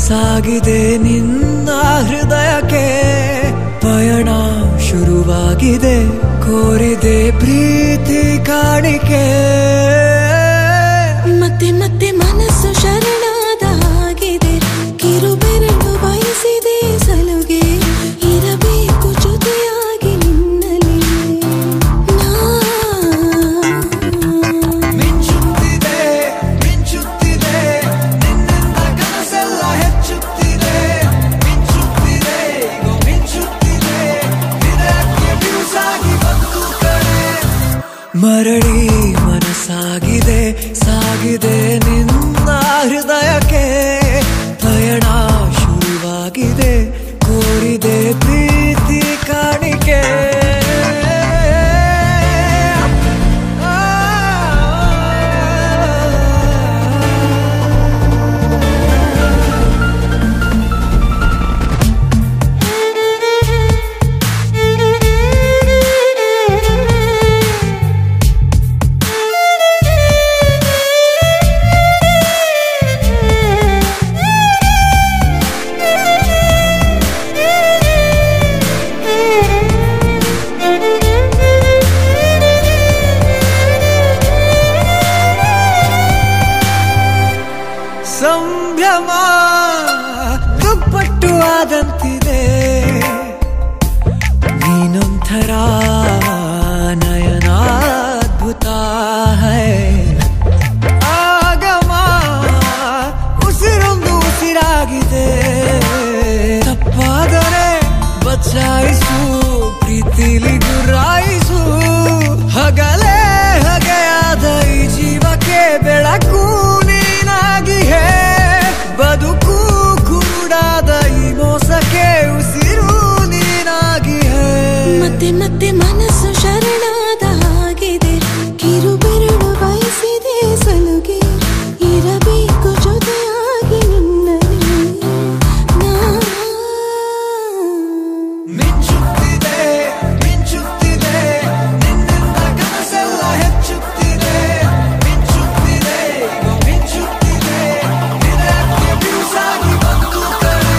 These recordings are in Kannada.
ಸಾಗಿದೆ ನಿನ್ನ ಹೃದಯಕ್ಕೆ ಪಯಣ ಶುರುವಾಗಿದೆ ಕೋರಿದೆ ಪ್ರೀತಿ ಕಾಣಿಕೆ ಮತ್ತೆ ಮತ್ತೆ ಮನಸ್ಸು ಶರಣಾದ ಹಾಗಿದೆ ಕಿರುಬೆರಳು ಬಯಸಿದೆ ಸಲುಗೆ ಇರಬೇಕು ಜೊತೆಯಾಗಿ ನಿನ್ನಲ್ಲಿ ಮಿಂಚುತ್ತಿದೆ ಮಿಂಚುತ್ತಿದೆ ನಿನ್ನಿಂದ ಕನಸೆಲ್ಲ ಹೆಚ್ಚುತ್ತಿದೆ ಮಿಂಚುತ್ತಿದೆ ಈಗ ಮಿಂಚುತ್ತಿದೆ ಹೃದಯಕ್ಕೆ ಬಿರುಸಾಗಿ ಬಂತು ಕಡೆ ಮರಳಿ ಮನಸ್ಸಾಗಿದೆ ಸಾಗಿದೆ ನಿನ್ನ ಹೃದಯಕ್ಕೆ ಪಯಣ ಶುರುವಾಗಿದೆ ಕೋರಿದೆ ಪ್ರೀತಿ ಕಾಣಿಕೆ ಸಂಭ್ರಮ ದುಪ್ಪಟ್ಟು ಆದಂತಿದೆ ನೀನೊಂಥರ ನಯನಾದ್ಭುತ ಹೈ ಆಗಮ ಉಸಿರೊಂದು ಉಸಿರಾಗಿದೆ ತಪ್ಪಾದರೆ ಬಚಾಯಿಸು ಪ್ರೀತಿಲಿ ಗುರಾಯಿಸು ಹಗಲೇ ಹಗೆಯಾದ ಈ ಜೀವಕ್ಕೆ ಬೆಳಕು ನೀನಾಗಿ ಹೇ ಬದುಕು ಕುರುಡಾದ ಈ ಮೋಸಕ್ಕೆ ಉಸಿರು ನೀನಾಗಿ ಹೇ ಮತ್ತೆ ಮತ್ತೆ ಮನಸ್ಸು ಶರಣಾದ ಹಾಗಿದೆ ಕಿರುಬೆರಳು ಬಯಸಿದೆ ಸಲುಗೆ ಇರಬೇಕು ಜೊತೆಯಾಗಿ ನಿನ್ನಲ್ಲಿ ಮಿಂಚುತ್ತಿದೆ ಮಿಂಚುತ್ತಿದೆ ನಿನ್ನಿಂದ ಕನಸೆಲ್ಲ ಹೆಚ್ಚುತ್ತಿದೆ ಮಿಂಚುತ್ತಿದೆ ಈಗ ಮಿಂಚುತ್ತಿದೆ ಹೃದಯಕ್ಕೆ ಬಿರುಸಾಗಿ ಬಂತು ಕಡೆ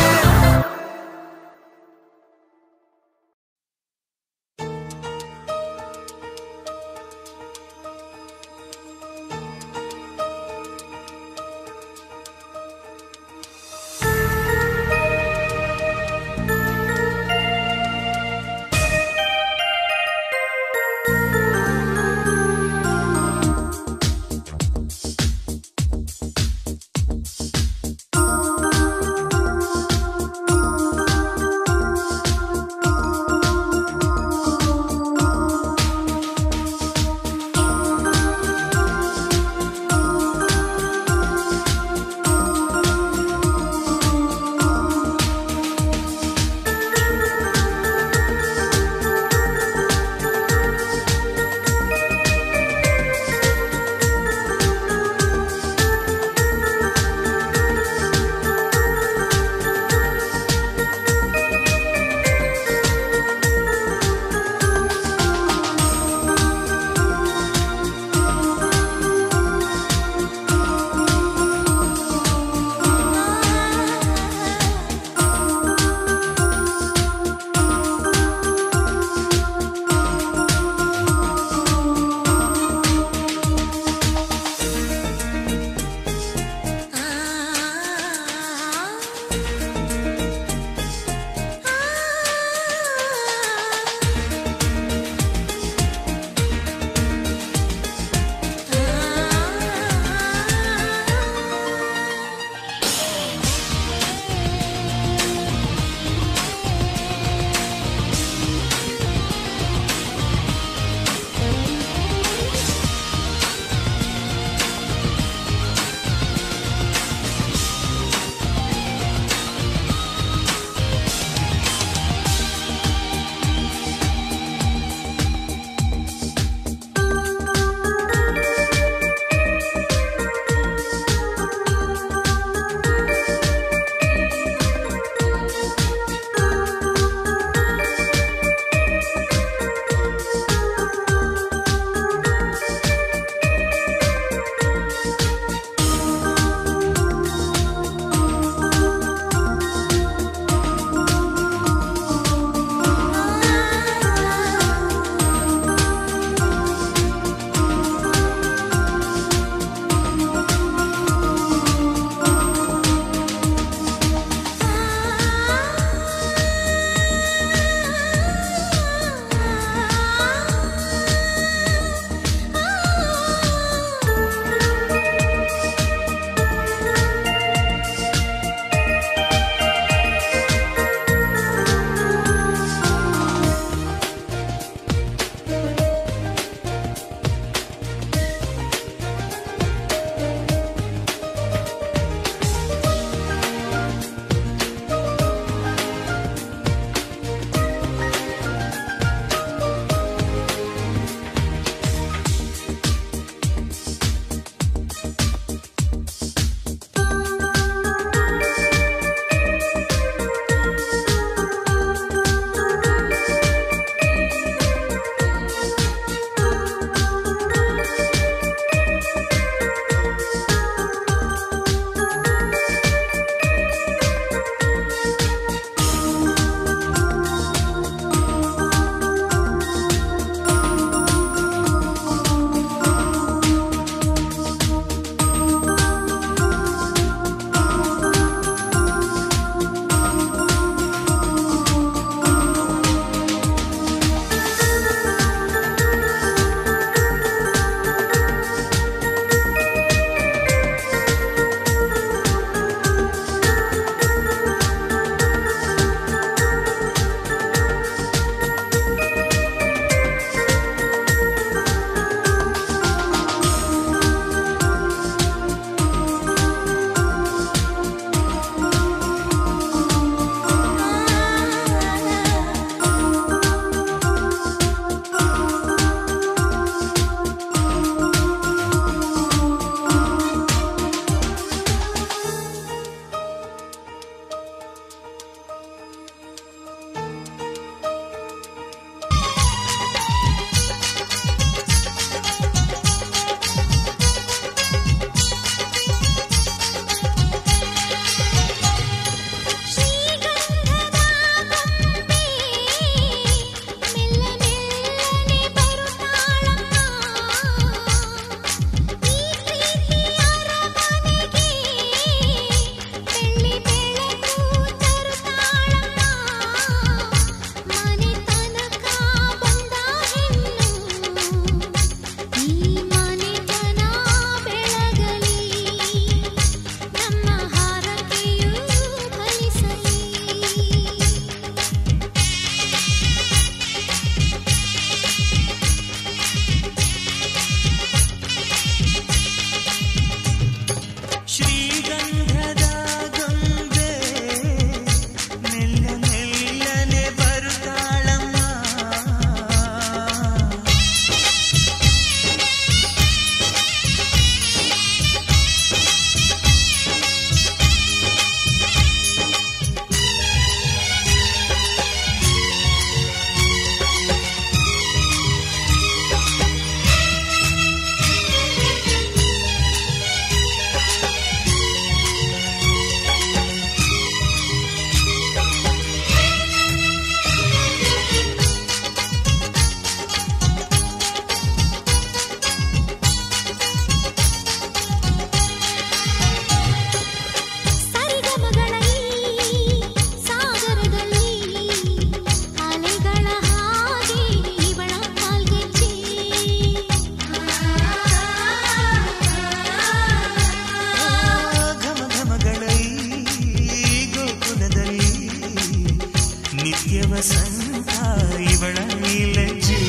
ಇವಳ ಈ ಲಜ್ಜೆ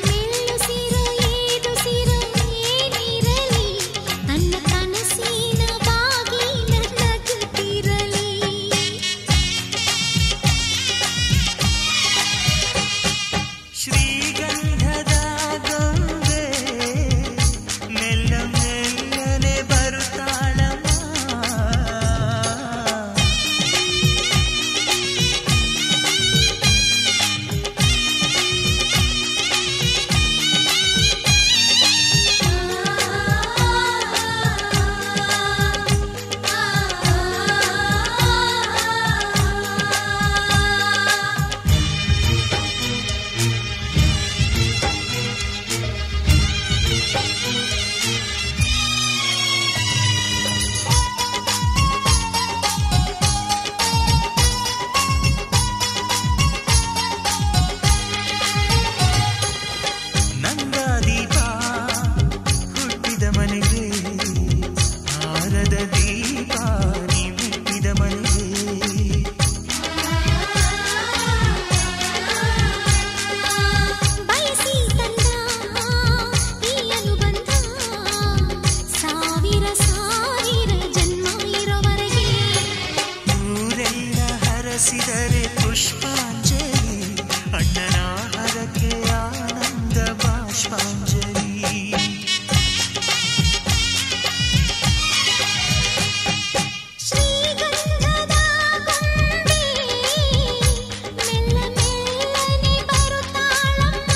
ಮೆಲ್ಲುಸಿರು ಏದುಸಿರು ಏನಿರಲಿ ನನ್ನ ಕನಸಿನ ಬಾಗಿಲ ನಗುತ್ತಿರಲಿ ಶ್ರೀಗಂಧದ ಗೊಂಬೆ ಮೆಲ್ಲ ಮೆಲ್ಲನೆ ಬರುತ್ತಾಳಮ್ಮ ನಂದಾದೀಪ ಹುಟ್ಟಿದ ಮನೆಗೆ ಹಾರದ ದೀಪ ನೀ ಮುಟ್ಟಿದ ಮನೆಗೆ ಬಯಸಿ ತಂದ ಈ ಅನುಬಂಧ ಸಾವಿರ ಸಾವಿರ ಜನ್ಮ ಇರೋವರೆಗೆ ಊರೆಲ್ಲ ಹರಸಿದರೆ ಪುಷ್ಪಾಂಜಲಿ ಅಣ್ಣನ ಹರಕೆ ಆನಂದ ಬಾಷ್ಪಾಂಜಲಿ ಶ್ರೀಗಂಧದ ಗೊಂಬೆ ಮೆಲ್ಲ ಮೆಲ್ಲನೆ ಬರುತ್ತಾಳಮ್ಮ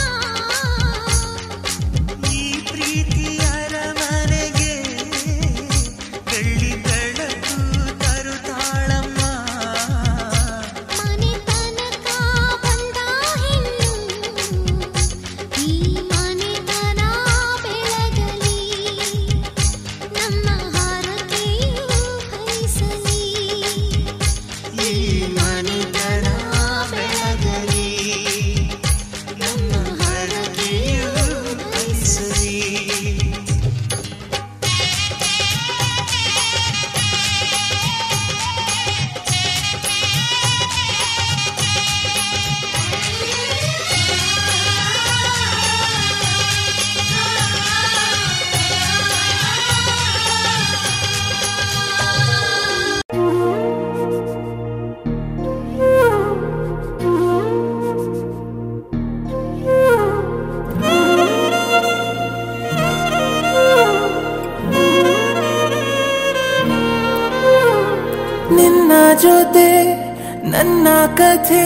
ಈ ಪ್ರೀತಿಯ ಅರಮನೆಗೆ ಬೆಳ್ಳಿ ಬೆಳಕು ತರುತ್ತಾಳಮ್ಮ ಮನೆ ತನಕ ಬಂದ ಹೆಣ್ಣು ಈ ಮನೆತನ ಬೆಳಗಲಿ ನಮ್ಮ ಹಾರಕೆಯು ಹರಿಸಲಿ ಈ ಮನೆತನ ಬೆಳಗಲಿ ನಮ್ಮ ಹರಕೆಯು ಹರಿಸಲಿ ನಿನ್ನ ಜೊತೆ ನನ್ನ ಕಥೆ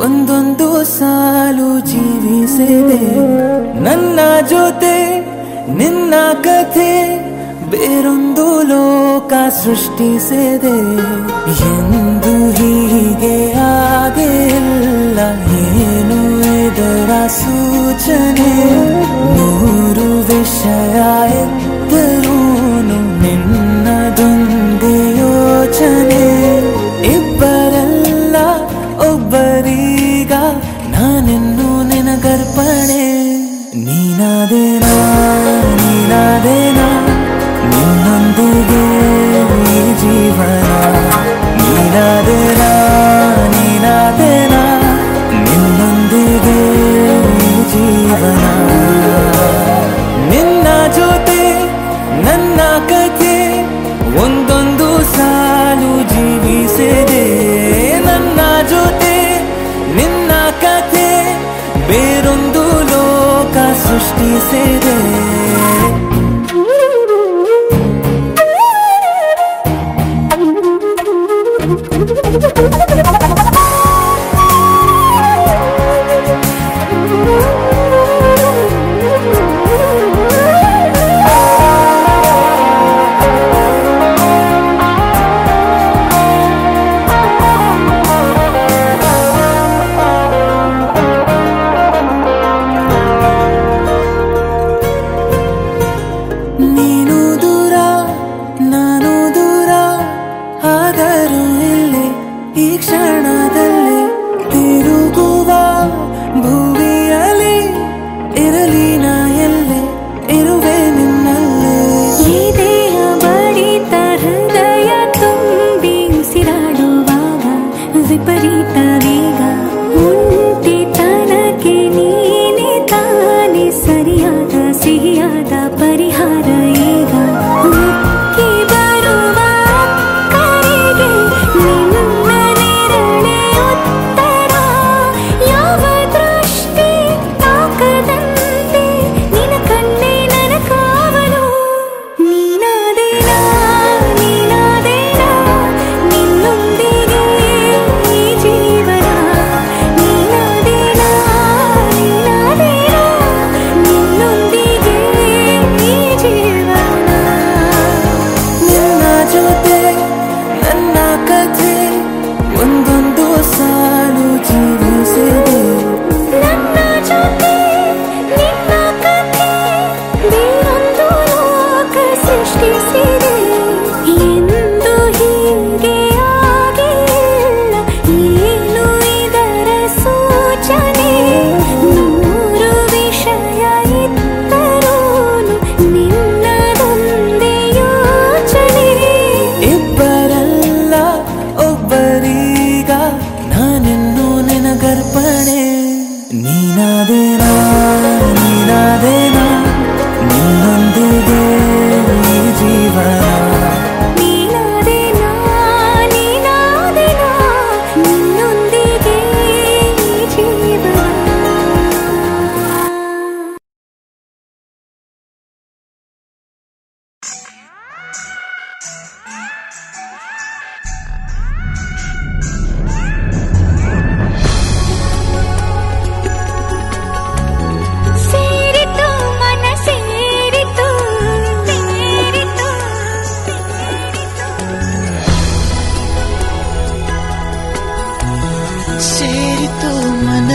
ಒಂದೊಂದು ಸಾಲು ಜೀವಿಸಿದೆ ನನ್ನ ಜೊತೆ ನಿನ್ನ ಕಥೆ ಬೇರೊಂದು ಲೋಕ ಸೃಷ್ಟಿಸಿದೆ ಎಂದು ಹೀಗೆ ಆಗಿಲ್ಲ ಏನು ಇದರ ಸೂಚನೆ ನೂರು ವಿಷಯ ಇದ್ದರೂನು ನಿನ್ನದೊಂದೇ ಯೋಚನೆ ಇಬ್ಬರಲ್ಲ ಒಬ್ಬರೀಗ ನಾನೆನ್ನು ನಿನಗರ್ಪಣೆ ನೀನಾದೇನಾ ನೀನಾದೇನಾ ನಿನ್ನೊಂದಿಗೆ ಈ ಜೀವನ ನೀನಾದೇನಾ ನೀನಾದೇನಾ ನಿನ್ನೊಂದಿಗೆ ಈ ಜೀವನ ನಿನ್ನ ಜೊತೆ ನನ್ನ ಕಥೆ ಒಂದೊಂದು ಸಾಲು ಜೀವಿಸಿದೆ ನನ್ನ ಜೊತೆ ನಿನ್ನ ಕಥೆ ಬೇರೊಂದು ಲೋಕ ಸೃಷ್ಟಿಸಿದೆ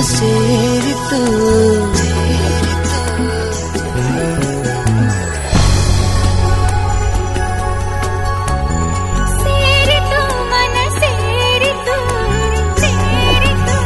ಸೇರಿತು ಸೇರಿತು ಮನ ಸೇರಿತು ಸೇರಿತು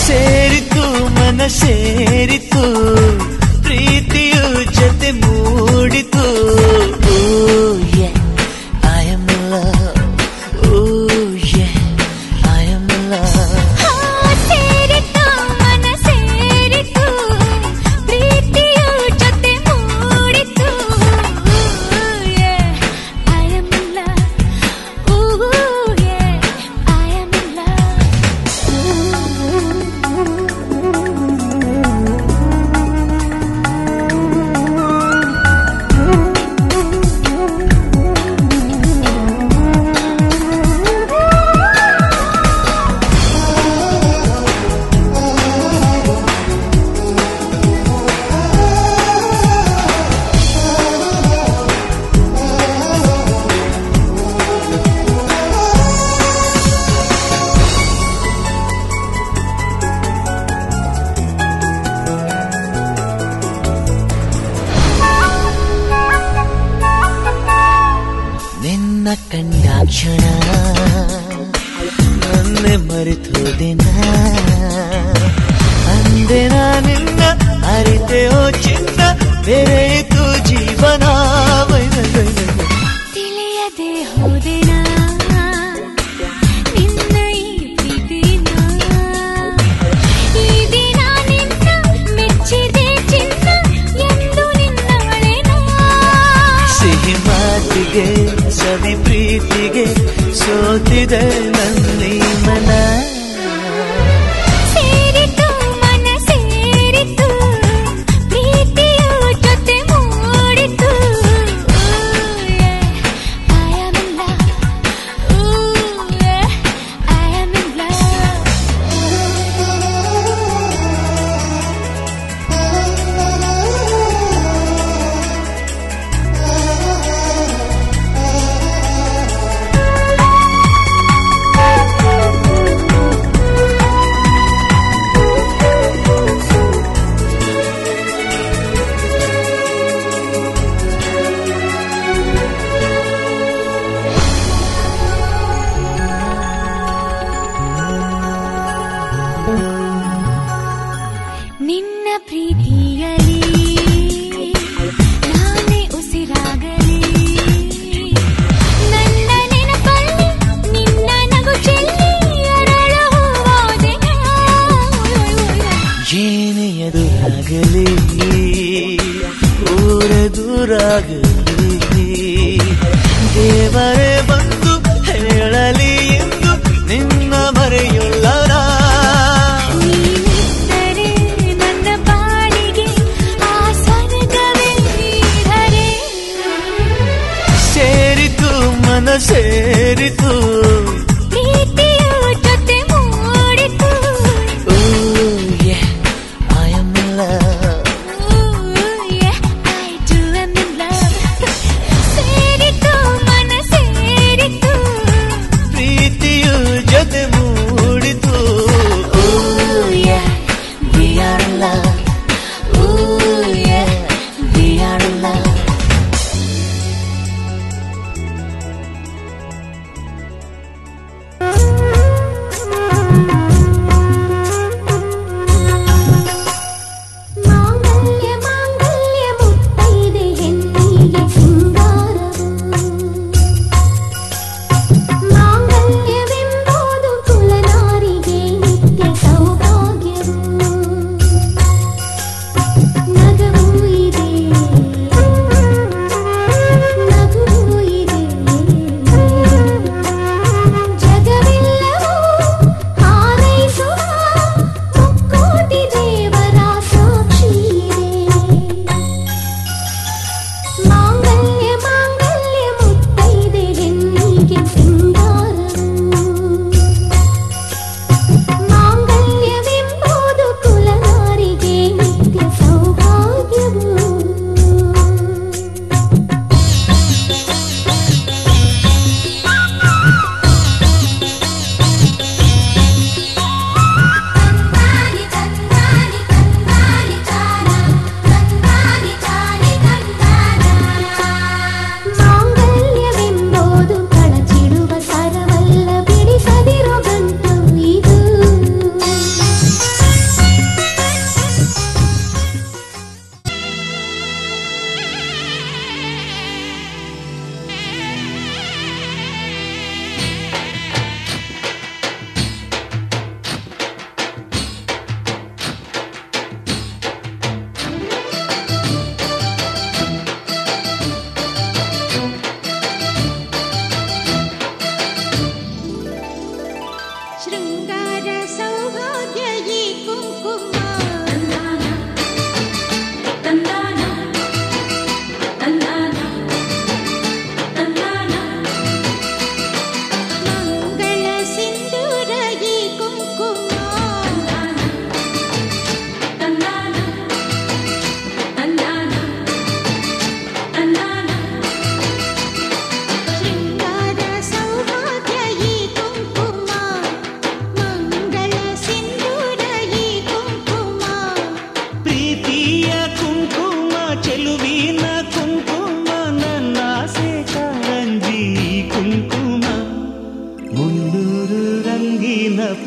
ಸೇರಿತು ಮನ ಸೇರಿತು ಪ್ರೀತಿಯು ಜೊತೆ ಮೂಡಿತು I am love I am love ಸೇರಿತು ಮನ ಸೇರಿತು ಪ್ರೀತಿಯು ಜೊತೆ ಮೂಡಿತು I am in love I am in love ನಿನ್ನ ಕಂಡಾಕ್ಷಣ ನನ್ನೆ ಮರೆತೋದಿನ ಅಂದೆ ನಿನ್ನ ಅರಿತೆಯೋ ಚಿನ್ನ ಬೆರೆಯಿತು ಜೀವನ ತಿಳಿಯದೆ ಹೋದೆನ ನಿನ್ನ ಈ ಪ್ರೀತಿನ ಈ ದಿನ ನಿನ್ನ ಮೆಚ್ಚಿದೆ ಚಿನ್ನ ಎಂದು ನಿನ್ನವಳೆನ ಸಿಹಿ ಮಾತಿಗೆ ಸವಿ ಪ್ರೀತಿಗೆ ಸೋತಿದೆ ನನ್ನಿ ಮನ ಸೇರಿತು ಮನ ಸೇರಿತು ಪ್ರೀತಿಯು ಜೊತೆ ಮೂಡಿತು I am in love I am in love ನಿನ್ನ ಪ್ರೀತಿಯಲಿ ನಾನೇ ಉಸಿರಾಗಲಿ ನನ್ನ ನೆನಪಲ್ಲಿ ನಿನ್ನ ನಗು ಚೆಲ್ಲಿ ಅರಳು ಹೂವಾದೆನ ಏನೇ ಎದುರಾಗಲಿ ಊರ ದೂರಾಗಲಿ ದೇವರೇ ಬಂದು ಹೇಳಲಿ ಎಂದು ನಿನ್ನ ಮರೆಯುಳ್ಳರ ನೀನಿದ್ದರೆ ನನ್ನ ಬಾಳಿಗೆ ಆ ಸ್ವರ್ಗವೇ ಧರೆ ಸೇರಿತು ಮನ ಸೇರಿತು ಪ್ರೀತಿಯು ಜೊತೆ ಮೂಡಿತು I am love I do am in love ಸೇರಿತು ಮನ ಸೇರಿತು ಪ್ರೀತಿಯು ಜೊತೆ ಮೂಡಿತು we are in love we are in love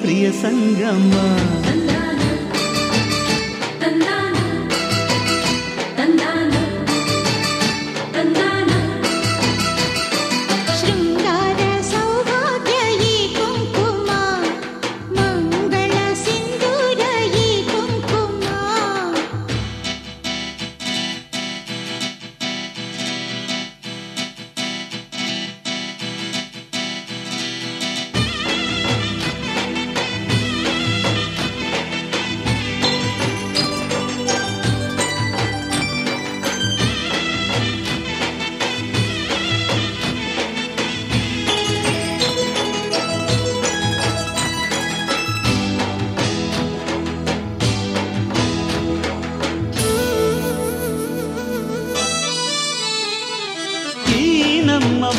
ಪ್ರಿಯ ಸಂಗಮ.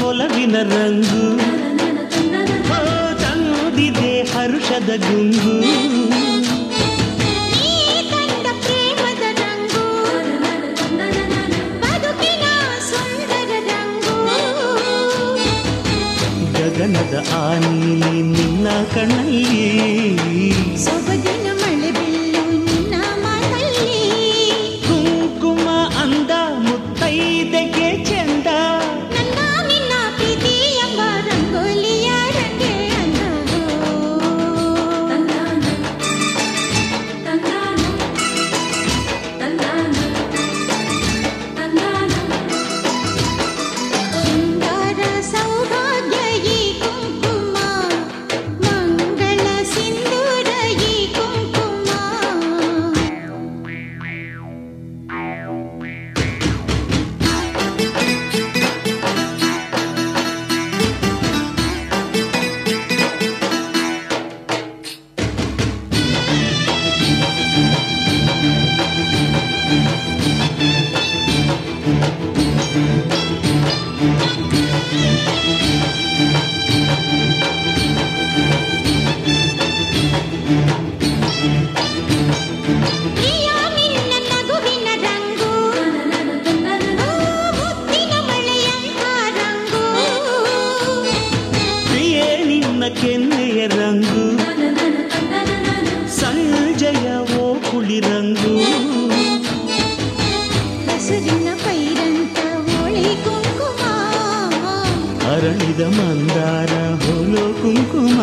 ಒಲವಿನ ರಂಗು ತಂದಿದೆ ಹರುಷದ ಗುಂಗು. ಪ್ರೇಮದ ರಂಗು ಬದುಕಿನ ಸುಂದರ ರಂಗು. ಗಗನದ ಆನೀಲಿ ನಿನ್ನ ಕಣ್ಣಲ್ಲಿ ಸೊಬಗಿನ ಮಳೆ ಬಿಲ್ಲು ನಿನ್ನ ಮಾತಲ್ಲಿ. ಕುಂಕುಮ ಅಂದ ಮುತ್ತೈದೆಗೆ ಚೆಂದ ಕೆನ್ನೆಯ ರಂಗು ಸಂಜಯವೋ ಕುಳಿ ರಂಗು. ಹಸಿರಿನ ಪೈರಂತ ಹೋಳಿ ಕುಂಕುಮ ಅರಳಿದ ಮಂದಾರ ಹೋಲೋ ಕುಂಕುಮ.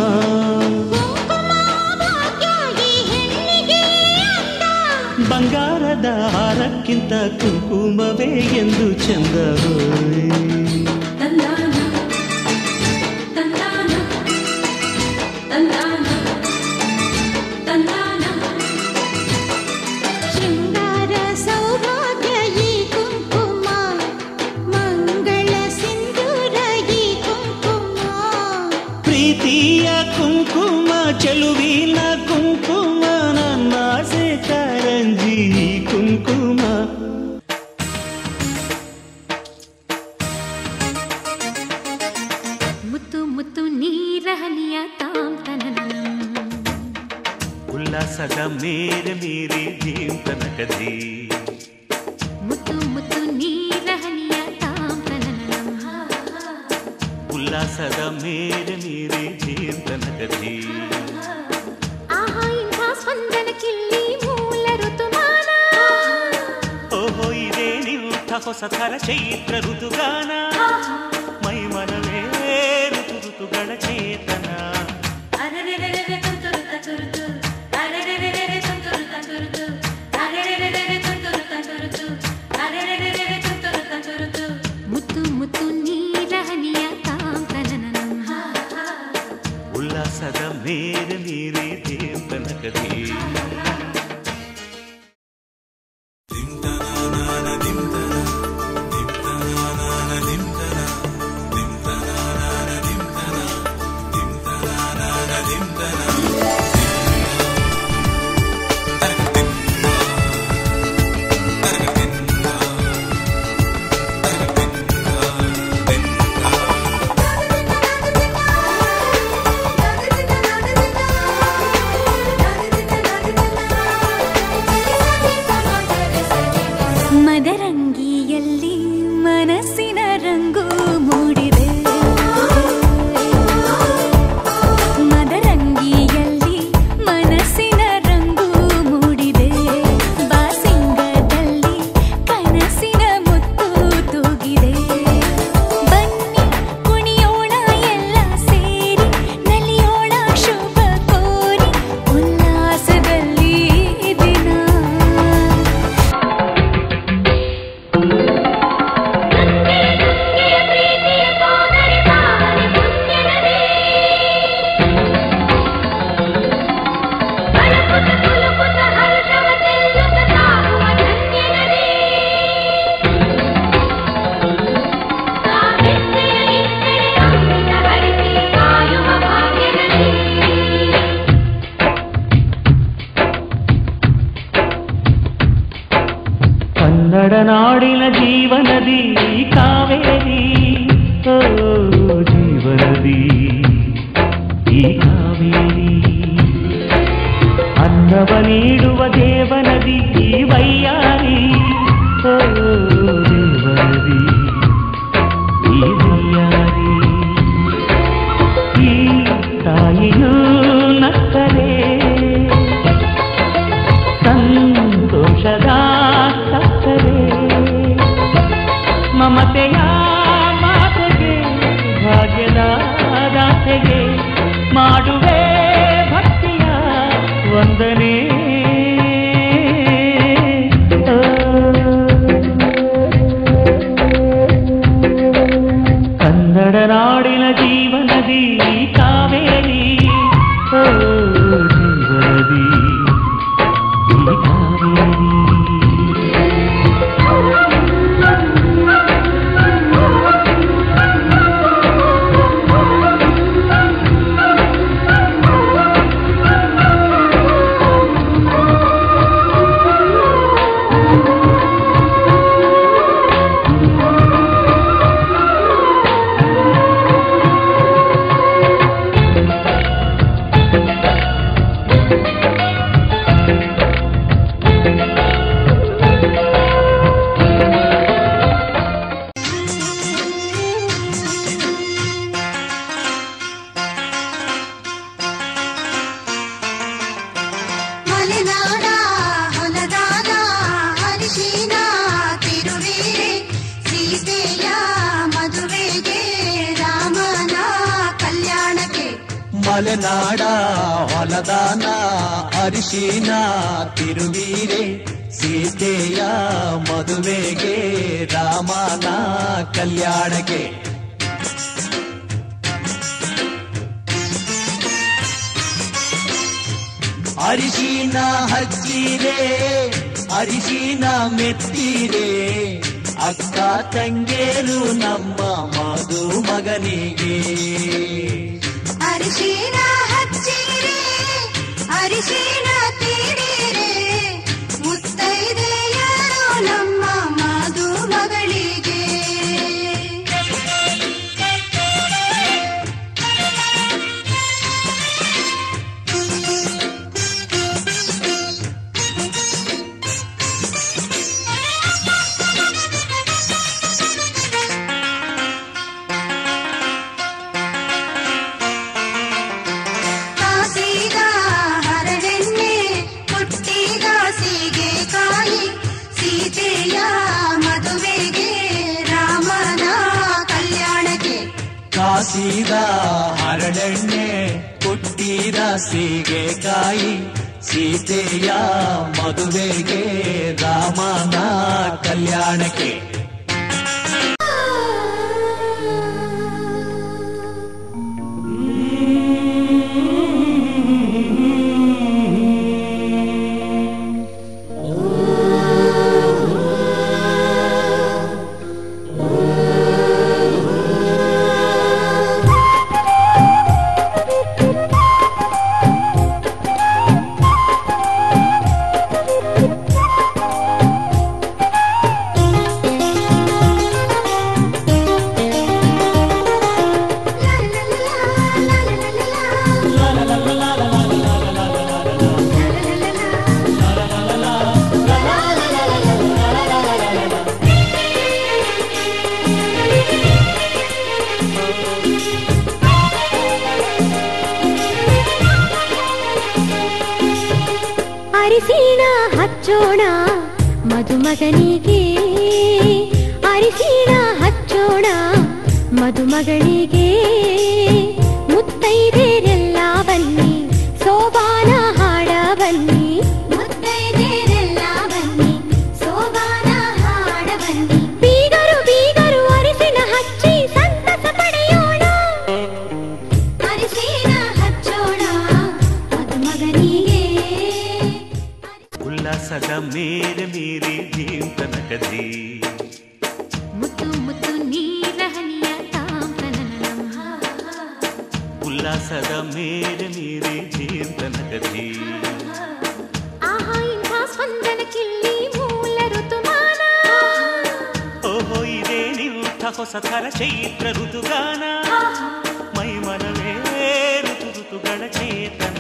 ಬಂಗಾರದ ಹಾರಕ್ಕಿಂತ ಕುಂಕುಮವೇ ಎಂದು ಚಂದ. ಪ್ರೀತಿಯ ಕುಂಕುಮ ಚೆಲುವಿನ ಕುಂಕುಮ ನನ್ನ ಆಸೆ ಕಾರಂಜಿ ಕುಂಕುಮ. ಮುತ್ತು ಮುತ್ತು ನೀರಹನಿಯ ತಾಂತನ ಉಲ್ಲಾಸದ ಮೇರೆ ಮೀರಿ ಜೀವಂತನಕದಿ. ಮುತ್ತು ಮುತ್ತು ನೀರಹನಿಯ ತಾಂತನ ಉಲ್ಲಾಸದ ಮೇರೆ ಮೀರಿ ಜೀವಂತನಕದಿ. ಆಹಾ ಇಂಥ ಸ್ಪಂದನಕ್ಕಿಲ್ಲಿ ಮೂಲ ಋತುಮಾನ. ಓಹೋ ಇದೇ ನಿಂಥ ಹೊಸ ಥರ ಚೈತ್ರ ಋತುಗಾನ. ಮೈ ಮನವೇ ಋತು ಋತುಗಳ ಚೇತನ. ಮುತ್ತು ಮುತ್ತು ನೀರಹನಿಯ ತಾಂತನ ಉಲ್ಲಾಸದ ಮೇರೆ ಮೀರಿ ದೇವನಕದಿ. dim ಮಲೆನಾಡ ಹೊಲದಾನ ಅರಿಶಿನ ತಿರುವೀರೆ ಸೀತೆಯ ಮದುವೆಗೆ ರಾಮನ ಕಲ್ಯಾಣಕ್ಕೆ ಅರಿಶಿನ ಹಚ್ಚಿರೆ ಅರಿಶಿನ ಮೆತ್ತಿರೆ ಅಕ್ಕ ತಂಗೇರು ನಮ್ಮ ಮದುಮಗನಿಗೆ ಅರಿಶಿನ ಹಚ್ಚಿರೆ ಅರಿಶಿನ ತೀಡಿರೆ ಮುತ್ತೈದೆಯರು ನಮ್ಮ ಮದುಮಗಳಿಗೆ ಕಾಸಿದ ಹರಳೆಣ್ಣೆ ಕುಟ್ಟಿದ ಸೀಗೆಕಾಯಿ ಸೀತೆಯ ಮದುವೆಗೆ ರಾಮನ ಕಲ್ಯಾಣಕ್ಕೆ ಅರಿಶಿಣ ಹಚ್ಚೋಣ ಮದುಮಗನಿಗೆ ಅರಿಶಿಣ ಹಚ್ಚೋಣ ಮದುಮಗಳಿಗೆ ಮುತ್ತೈದೆರೆಲ್ಲ ಬನ್ನಿ ಸೋಬಾನ ಹಾಡ ಬನ್ನಿ ಮುತ್ತೈದೆರೆಲ್ಲ ಬನ್ನಿ ಸೋಬಾನ ಹಾಡ ಬನ್ನಿ ಬೀಗರು ಬೀಗರು ಅರಿಶಿಣ ಹಚ್ಚಿ ಸಂತಸ ಪಡೆಯೋಣ ಅರಿಶಿಣ ಹಚ್ಚೋಣ ಮದುಮಗನಿಗೆ ಉಲ್ಲಾಸದ ಮೇರೆ ಮೀರಿ ಜೀವಂತನಕದಿ ಮುತ್ತು ಮುತ್ತು ನೀರ ಹನಿಯ ತಾಂತನನಂ ಉಲ್ಲಾಸದ ಮೇರೆ ಮೀರಿ ಜೀವಂತನಕದಿ ಆಹಾ ಇಂಥ ಸ್ಪಂದನಕ್ಕಿಲ್ಲಿ ಮೂಲ ಋತುಮಾನ ಓಹೋ ಇದೇ ನಿಂಥ ಹೊಸ ಥರ ಚೈತ್ರ ಋತುಗಾನ ಮೈ ಮನವೇ ಋತು ಋತುಗಳ ಚೇತನ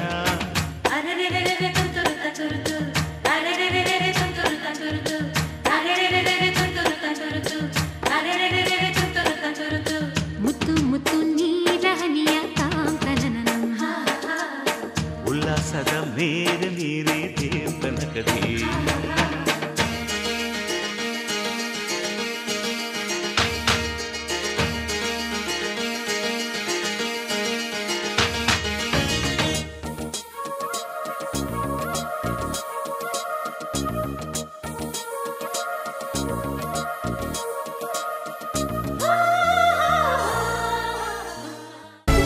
ಮುತ್ತು ಮುತ್ತು ನೀರ ಹನಿಯ ತಾಂತನನಂ ಉಲ್ಲಾಸದ ಮೇರೆ ಮೀರಿ ಜೀವಂತನಕದಿ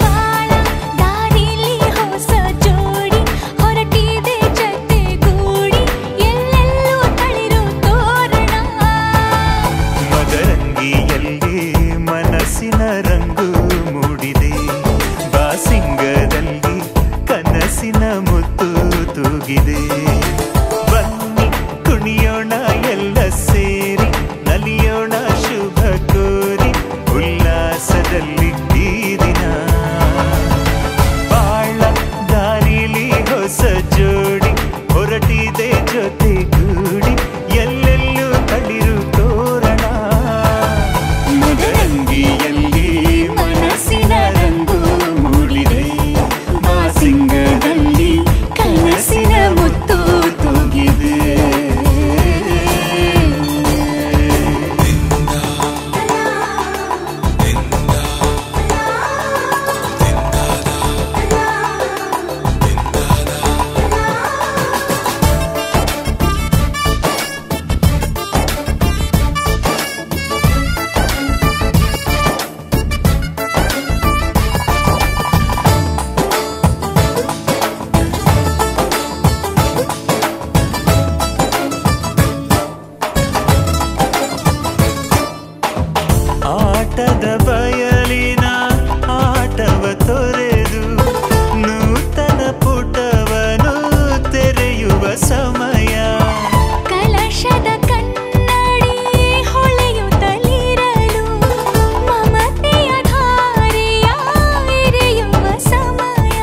ಬಾಳ ದಾರಿಲಿ ಹೊಸ ಜೋಡಿ ಹೊರಟಿದೆ ಜೊತೆಗೂಡಿ ಎಲ್ಲೆಲ್ಲೂ ತಳಿರು ತೋರಣ ಮದರಂಗಿಯಲ್ಲಿ ಮನಸ್ಸಿನ ರಂಗು ಮೂಡಿದೆ ಬಾಸಿಂಗದಲ್ಲಿ ಕನಸಿನ ಮುತ್ತು ತೂಗಿದೆ ಬನ್ನಿ ಕುಣಿಯೋಣ ಎಲ್ಲ ಸೇರಿ ನಲಿಯೋಣ ಶುಭ ಕೋರಿ ಉಲ್ಲಾಸದಲ್ಲಿ ಈ ದಿನ ಬಾಳ ದಾರಿಲಿ ಹೊಸ ಜೋಡಿ ಹೊರಟಿದೆ ಜೊತೆಗೂಡಿ ಎಲ್ಲೆಲ್ಲೂ ತಳಿರು ತೋರಣ ಮದರಂಗಿಯಲ್ಲಿ ಮನಸ್ಸಿನ ರಂಗು ಮೂಡಿದೆ ಬಾಸಿಂಗದಲ್ಲಿ ಕನಸಿನ ಮುತ್ತು ತೂಗಿದೆ ಹರೆಯದ ಬಯಲಿನ ಆಟವ ತೊರೆದು ನೂತನ ಪುಟವನು ತೆರೆಯುವ ಸಮಯ. ಕಲಶದ ಕನ್ನಡಿ ಹೊಳೆಯುತ್ತಲಿರಲು ಮಮತೆಯ ಧಾರೆಯ ಎರೆಯುವ ಸಮಯ.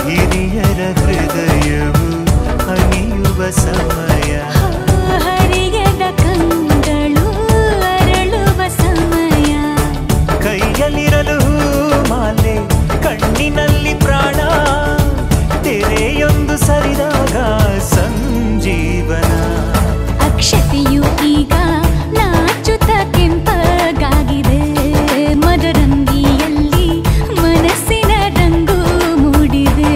ಹಿರಿಯರ ಹೃದಯವು ಅಣಿಯುವ ಸಮಯ. ಹರಿಯದ ಕಂಗಳು ಅರಳುವ ಸಮಯ. ಕೈಯಲ್ಲಿರಲು ಮಾಲೆ ಕಣ್ಣಿನಲ್ಲಿ ಪ್ರಾಣ ತೆರೆಯೊಂದು ಸರಿದಾಗ ಸಂಜೀವನ. ಅಕ್ಷತೆಯು ಈಗ ನಾಚುತ್ತ ಕೆಂಪಗಾಗಿದೆ. ಮದರಂಗಿಯಲ್ಲಿ ಮನಸ್ಸಿನ ರಂಗು ಮೂಡಿದೆ.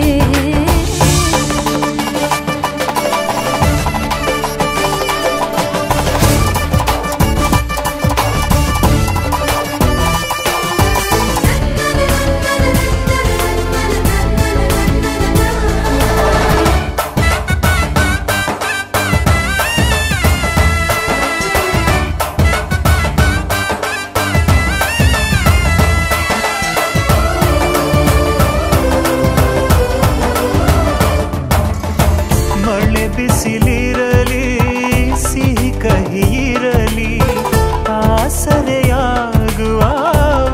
ಮಳೆ ಬಿಸಿಲಿರಲಿ ಸಿಹಿ ಕಹಿ ಇರಲಿ ಆಸರೆಯಾಗುವ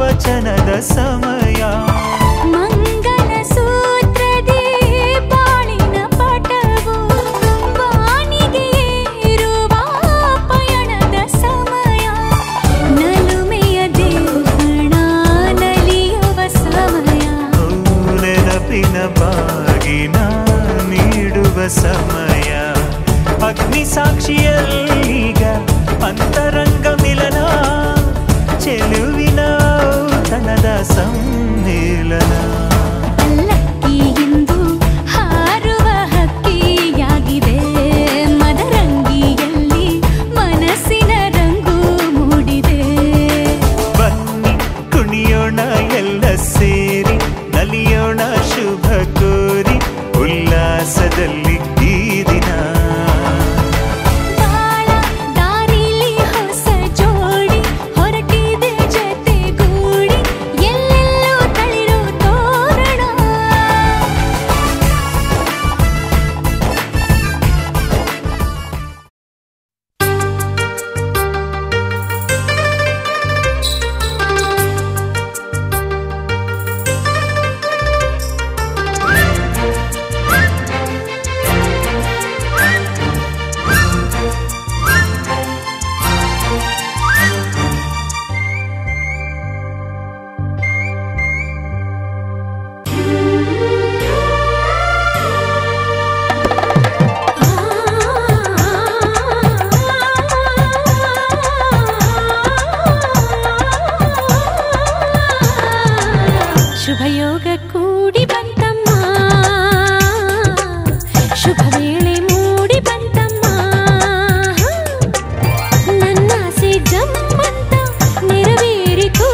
ವಚನದ ಸಮಯ. ಮಂಗಲ ಸೂತ್ರದಿ ಬಾಳಿನ ಪಟವು ಬಾನಿಗೆ ಏರುವ ಪಯಣದ ಸಮಯ. ನಲುಮೆಯ ದೇವಣ ನಲಿಯುವ ಸಮಯ. ನೆನಪಿನ ಬಾಗಿನ ನೀಡುವ ಸಮಯ. ಅಗ್ನಿ ಸಾಕ್ಷಿಯಲ್ಲೀಗ ಅಂತರಂಗ ಮಿಲನ. ಚೆಲುವಿನ ಔತಣದ ಸಮ್ಮಿಲನ. ಅಲ್ಲಕ್ಕಿ ಎಂದು ಹಾರುವ ಹಕ್ಕಿಯಾಗಿದೆ. ಮದರಂಗಿಯಲ್ಲಿ ಮನಸ್ಸಿನ ರಂಗು ಮೂಡಿದೆ. ಬನ್ನಿ ಕುಣಿಯೋಣ ಎಲ್ಲ ಸೇರಿ ನಲಿಯೋಣ ಶುಭ ಕೋರಿ ಉಲ್ಲಾಸದಲ್ಲಿ ಈ ದಿನ. ಬಾಳ ದಾರಿಲಿ ಹೊಸ ಜೋಡಿ ಹೊರಟಿದೆ ಜತೆಗೂಡಿ. ಎಲ್ಲೆಲ್ಲೋ ತಳಿರೋ ತೋರಣ. ಶುಭಯೋಗ ಕೂಡಿ ಬಂತಮ್ಮ. ಶುಭ ವೇಳೆ ಮೂಡಿ ಬಂತಮ್ಮ. ನನ್ನಾಸೆ ಜಮ್ಮಂತ ನೆರವೇರಿತು.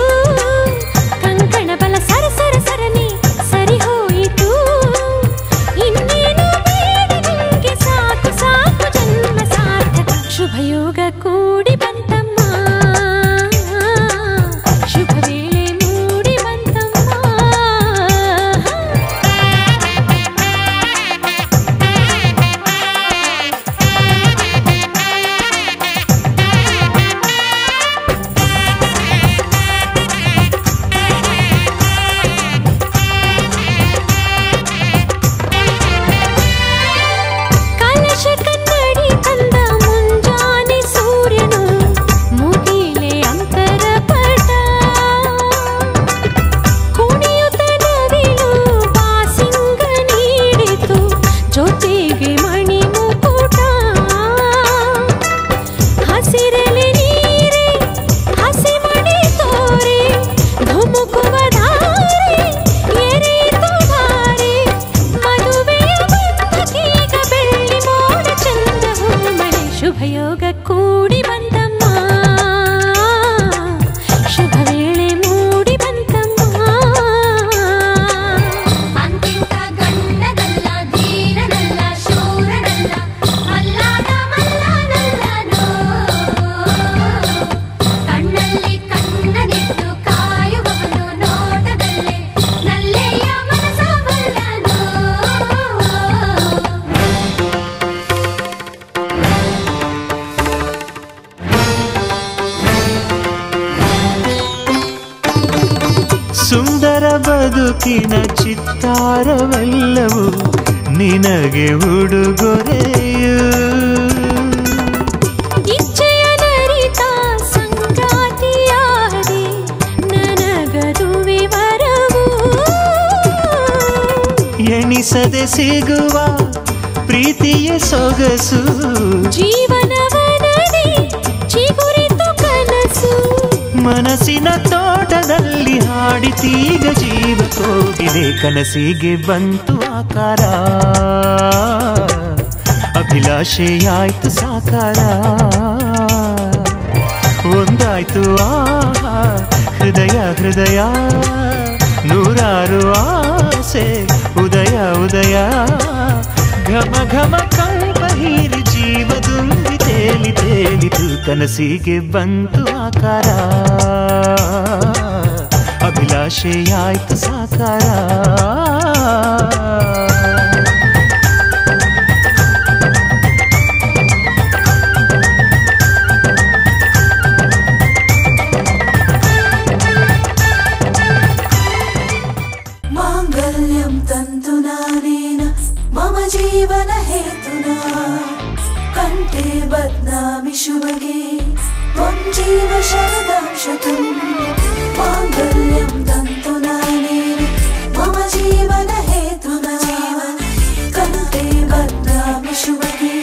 ಕಂಕಣ ಬಲ ಸರ ಸರ ಸರನಿ ಸರಿ ಹೋಯಿತು. ಇನ್ನೇನು ಬೇಡ ನಿಂಗೆ ಸಾಕು ಸಾಕು ಜನ್ಮ ಸಾರ್ಥಕ. ಶುಭಯೋಗ ಕೂಡಿ ಬಂತಮ್ಮ. ಶುಭ ವೇಳೆ ಮೂಡಿ ಬಂತಮ್ಮ. ಸುಂದರ ಬದುಕಿನ ಚಿತ್ತಾರವೆಲ್ಲವೂ ನಿನಗೆ ಉಡುಗೊರೆಯು. ಇಚ್ಛೆಯ ನರಿತ ಸಂಗಾತಿಯಾದೆ ನನಗದು ವಿವರವು. ಎಣಿಸದೆ ಸಿಗುವ ಪ್ರೀತಿಯ ಸೊಗಸು ಜೀವನವನದಿ ಚಿಗುರಿತು ಕನಸು. ಮನಸ್ಸಿನ ತೋಟದಲ್ಲಿ ಹಾಡಿತೀಗ ಜೀವ ಕೋಗಿಲೆ ಕನಸಿಗೆ ಬಂತು ಆಕಾರ. ಅಭಿಲಾಷೆಯಾಯ್ತು ಸಾಕಾರ. ಒಂದಾಯ್ತು ಆಹಾ ಹೃದಯ ಹೃದಯ. ನೂರಾರು ಆಸೆ ಉದಯ ಉದಯ. ಘಮ ಘಮ ಕಂಪ ಹೀರಿ ಜೀವ ತುಂಬಿ ತೇಲಿ ತೇಲಿತು ಕನಸಿಗೆ ಬಂತು ಆಕಾರ. ಅಭಿಲಾಷೆಯಾಯ್ತು ಸಾಕಾರ. माङ्गल्यं तन्तुनानेन मम जीवन हेतुना कण्ठे बध्नामि शुभगे त्वं जीव शरदां शतम्. माङ्गल्यं तन्तुनानेन मम जीवन हेतुना कण्ठे बध्नामि शुभगे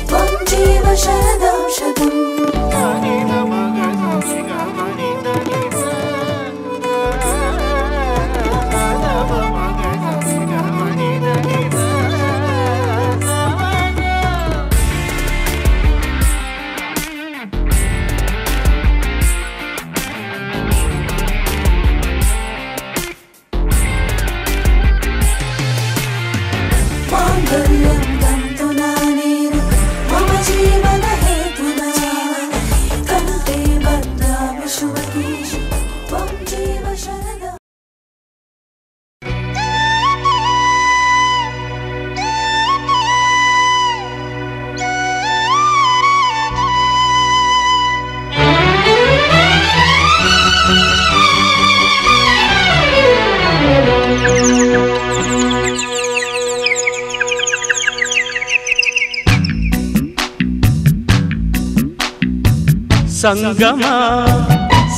त्वं जीव शरदां शतम्. माङ्गल्यं तन्तुनानेन मम जीवन हेतुना कण्ठे बध्नामि शुभगे त्वं जीव शरदां. ಸಂಗಮ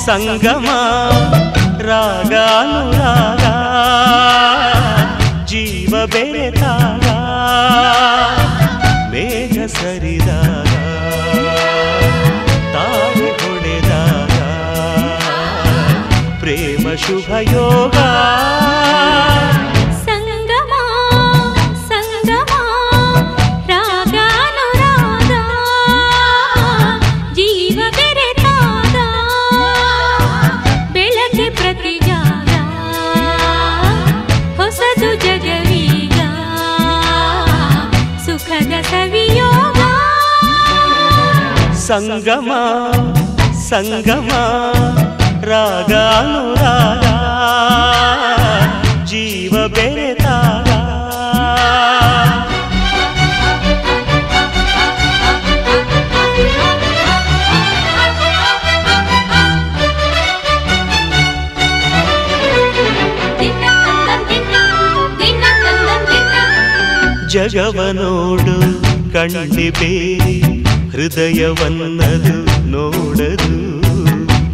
ಸಂಗಮ ರಾಗಾನುರಾಗ ಜೀವ ಬೆರೆತಾಗ ಮೇಘ ಸರಿದಾಗ ತಾಳೆ ಹೊಡೆದಾಗ ಪ್ರೇಮ ಶುಭ ಯೋಗ. ಸಂಗಮ ಸಂಗಮ ರಾಗಾನುರಾಗ ಜೀವ ಬೆರೆತಾಗ ಜಗವನೋಡು ಕಣ್ಣಿ ಬೇರೆ ಹೃದಯವನ್ನದು ನೋಡದು.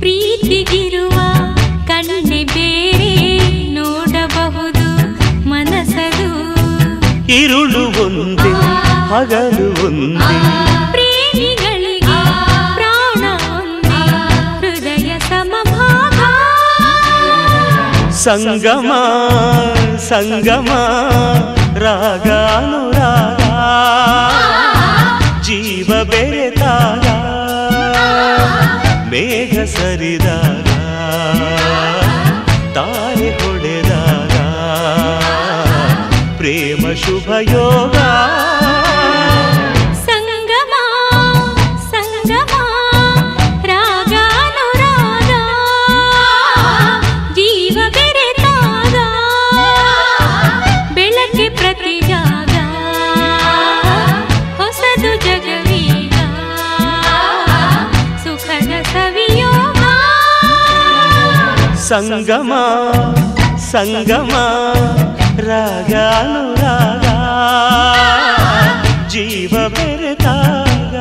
ಪ್ರೀತಿಗಿರುವ ಕಣ್ಣೆ ಬೇರೆ ನೋಡಬಹುದು ಮನಸದು. ಇರುಳು ಒಂದೇ ಹಗಲು ಒಂದೇ ಪ್ರೇಮಿಗಳಿಗೆ ಪ್ರಾಣ ಒಂದೇ ಹೃದಯ ಸಮಭಾಗ. ಸಂಗಮ ಸಂಗಮ ರಾಗಾನುರಾಗ ಜೀವ ಬೆರೆತಾಗ ಮೇಘ ಸರಿದಾಗ ತಾರೆ ಹೊಡೆದಾಗ ಪ್ರೇಮ ಶುಭ ಯೋಗ. ಸಂಗಮ ಸಂಗಮ ರಾಗಾನುರಾಗ ಜೀವ ಬೆರೆತಾಗ ಬೆಳಗ್ಗೆ ಪ್ರತಿ ಜಾಗ ಹೊಸದು ಜಗವೀಗ ಸುಖದ ಸವಿಯೋಗ. ಸಂಗಮ ಸಂಗಮ ರಾಗಾನುರಾಗ ಜೀವ ಬೆರೆತಾಗ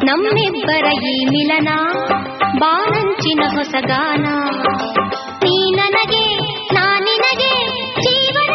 ನಮ್ಮಿಬ್ಬರ ಈ ಮಿಲನ ಬಾನಂಚಿನ ಹೊಸಗಾನ ನೀ ನನಗೆ ನಾ ನಿನಗೆ ಜೀವನ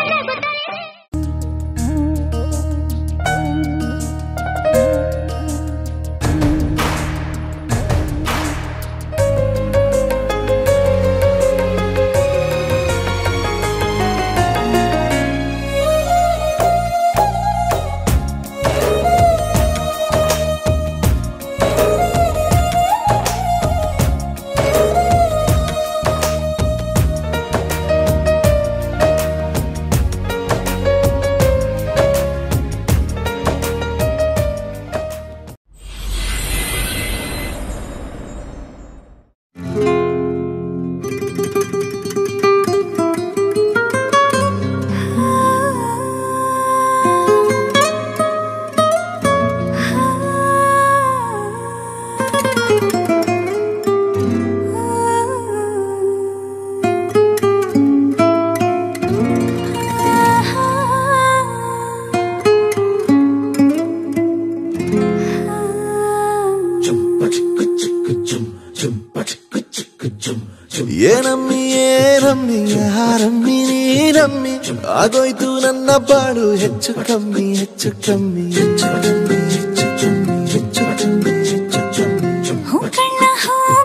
ಆಗೋಯ್ತು ನನ್ನ ಬಾಳು ಹೆಚ್ಚು ಕಮ್ಮಿ ಹೆಚ್ಚು ಕಮ್ಮಿ ಹೆಚ್ಚು ಕಮ್ಮಿ ಹೆಚ್ಚು ಕಮ್ಮಿ ಹೆಚ್ಚು ಕಮ್ಮಿ ಹೆಚ್ಚು ಕಮ್ಮಿ ಹೂ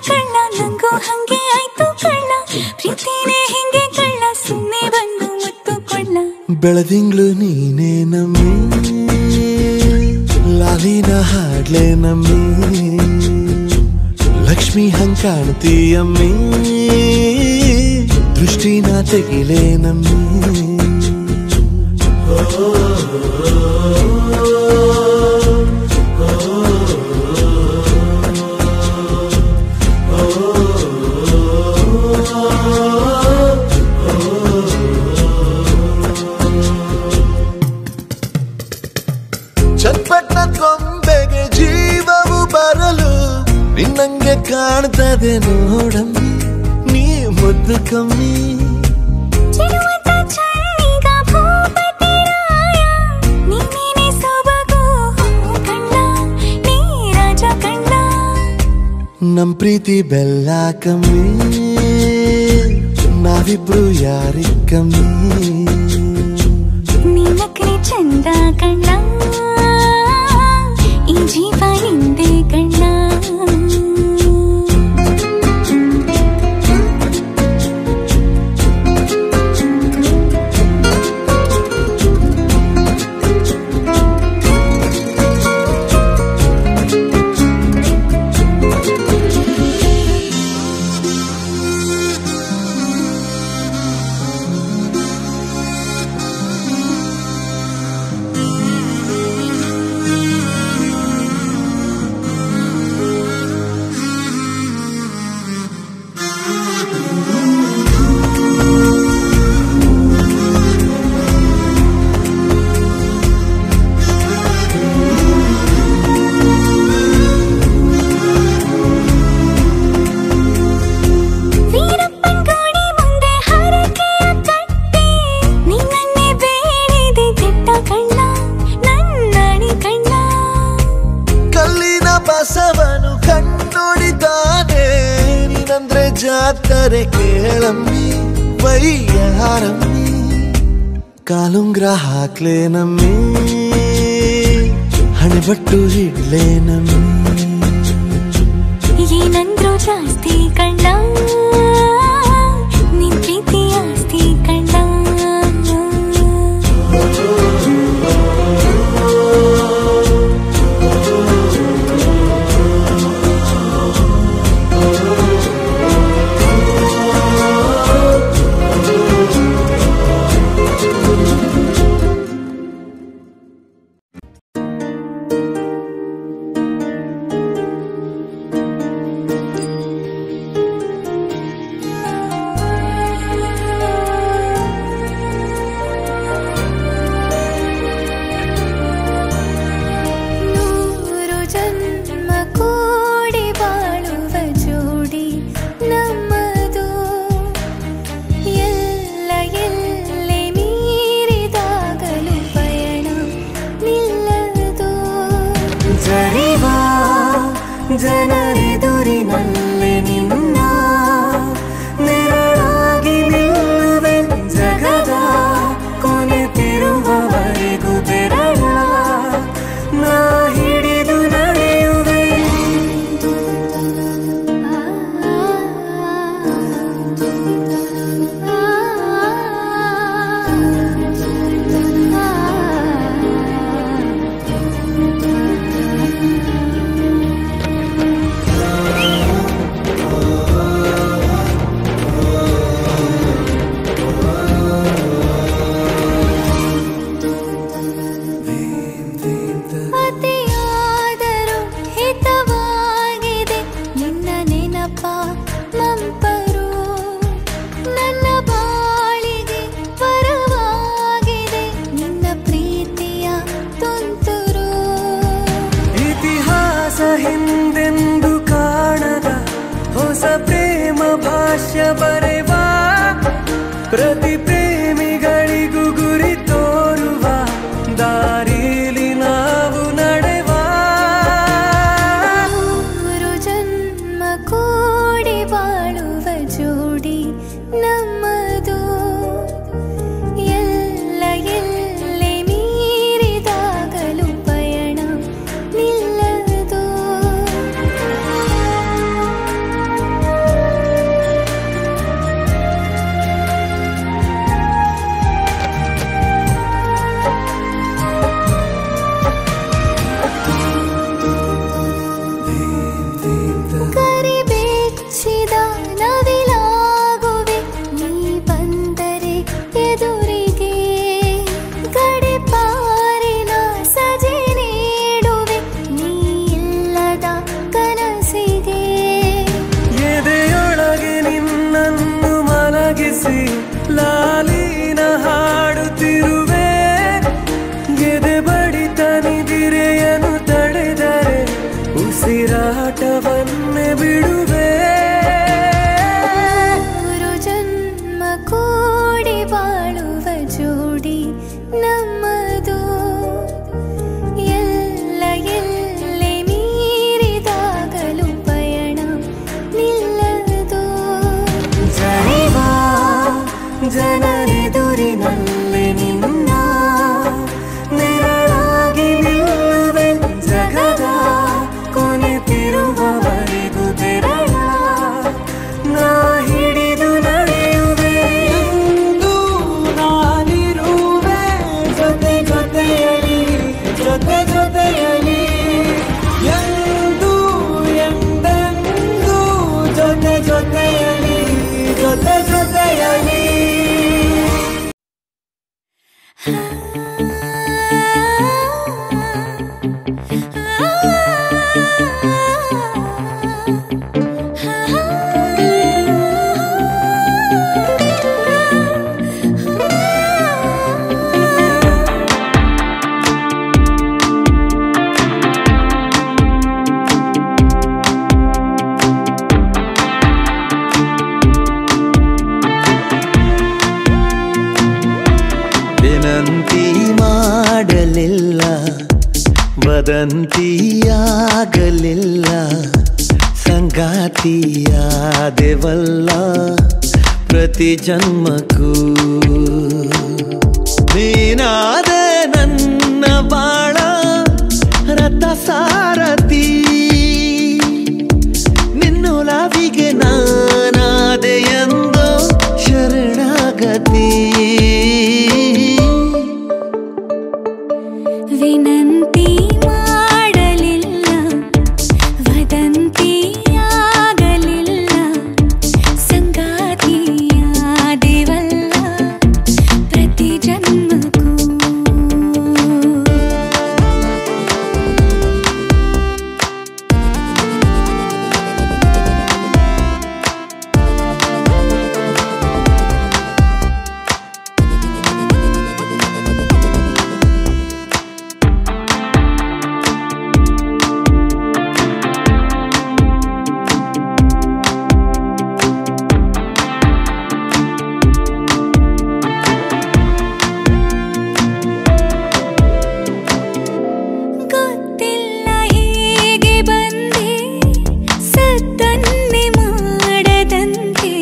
ಕಳ್ಳ ನಂಗೂ ಹಂಗೆ ಆಯ್ತು ಕಳ್ಳ ಪ್ರೀತಿನೇ ಹಿಂಗೆ ಕಳ್ಳ ಸುಮ್ಮನೆ ಬಂದು ಮುತ್ತು ಕೊಳ್ಳ ಬೆಳದಿಂಗ್ಳು ನೀನೇ ನಮ್ಮಿ ಲಾಲಿನ ಹಾಡ್ಲೆ ನಮ್ಮಿ ಲಕ್ಷ್ಮಿ ಹಂಗ್ ಕಾಣ್ತೀಯಮ್ಮಿ ದೃಷ್ಟಿನ ತೆಗಿಲೆ ನಮ್ಮಿ ಚಟ್ಪಟ್ನ ಕೊಂಬೆಗೆ ಜೀವವು ಬರಲು ನಿನ್ನಂಗೆ ಕಾಣ್ತದೆ ನೋಡಮ್ಮಿ ನೀ ಮುದ್ದು ಕಮ್ಮಿ ನಮ್ ಪ್ರೀತಿ ಬೆಲ್ಲ ಕಮ್ಮಿ ನಾವಿಬ್ರು ಯಾರಿಗ್ ಕಮ್ಮಿ ನೀಲಕ್ರಿ ಚಂದ ಕಣ್ಣ ಈ ಜೀವ ನಿಂದೆ ಕಣ್ಣ ಬಸವನು ಕಣ್ಣೊಡಿದಾನೆ ನೀನಂದ್ರೆ ಜಾತ್ರೆ ಕೇಳಮ್ಮಿ ವೈಯಾರಮ್ಮಿ ಕಾಲುಂಗ್ರ ಹಾಕ್ಲೆ ನಮ್ಮಿ ಹಣೆಬಟ್ಟು ಹಿಡ್ಲೆ ನಮ್ಮಿ ಏನಂದ್ರು ಜಾಸ್ತಿ ಕಣ್ಣ ನಿನ್ ಪ್ರೀತಿ ಆಸ್ತಿ ಕಣ್ಣ ಭಾಷ್ಯ ಬರೆವ ಪ್ರತಿ ಪ್ರೇಮಿಗಳಿಗೂ ಗುರಿ ತೋರುವ ದಾರಿಲಿ ನಾವು ನಡೆವ ಮೂರು ಜನ್ಮ ಕೂಡಿ ಬಾಳುವ ಜೋಡಿ ನಮ್ಮದು ಎಲ್ಲ ಎಲ್ಲೆ ಮೀರಿದಾಗಲೂ ಪಯಣ ನಿಲ್ಲದು ಕರಿಬೆಚ್ಚಿದ ನವಿಲಾಗುವೆ ನೀ ಬಂದರೆ ಎದುರಿಗೆ ಗಡಿಪಾರಿನ ಸಜೆ ನೀಡುವೆ ನೀ ಇಲ್ಲದ ಕನಸಿಗೆ ಎದೆಯೊಳಗೆ ನಿನ್ನನ್ನು ಮಲಗಿಸಿ ಲಾಲಿನ ಹಾಡುತ್ತಿರುವೆ ಎದೆ ಬಡಿತ ನಿದಿರೆಯನ್ನು ತಡೆದರೆ ಉಸಿರಾಟವನ್ನೇ ಬಿಡುವೆ ಮೂರು ಜನ್ಮ ಕೂಡಿ ಬಾಳುವ ಜೋಡಿ ನಮ್ಮದು ಎಲ್ಲ ಎಲ್ಲೆ ಮೀರಿದಾಗಲೂ ಪಯಣ ನಿಲ್ಲದು ಜನಿವ ಜನರೆದುರಿನಲ್ಲಿ ನಿನ್ನ ನೆರಳಾಗಿ ನಿಲ್ಲುವೆ ಜಗದ ಕೊನೆತಿರುವವರೆಗೂ ಬೆರಳ ನಾ ಹಿಡಿದು ನಡೆಯುವೆ ಎಂದು ನಾನಿರುವೆ ಜೊತೆ ಜೊತೆಯಲಿ ಜೊತೆ ಜೊತೆಯಲಿ ಎಂದು ಎಂದೆಂದು ಜೊತೆ ಜೊತೆಯಲಿ ಜೊತೆ ಜೊತೆಯಲಿ ವಿನಂತಿ ಮಾಡಲಿಲ್ಲ ವದಂತಿಯಾಗಲಿಲ್ಲ ಸಂಗಾತಿಯಾದೆವಲ್ಲ ಪ್ರತಿ ಜನ್ಮಕ್ಕೂ ನೀನಾದೆ ನನ್ನ ಬಾಳ ರಥ ಸಾರಥಿ ನಿನ್ನೊಲವಿಗೆ ನಾನಾದೆ ಎಂದು ಶರಣಾಗತಿ ವಿನಂತಿ ಮಾಡಲಿಲ್ಲ ವದಂತಿಯಾಗಲಿಲ್ಲ ಸಂಗಾತಿಯಾದೆವಲ್ಲ ಪ್ರತಿ ಜನ್ಮಕ್ಕೂ ಗೊತ್ತಿಲ್ಲ ಹೇಗೆ ಬಂದೆ ಸದ್ದನ್ನೇ ಮಾಡದಂತೆ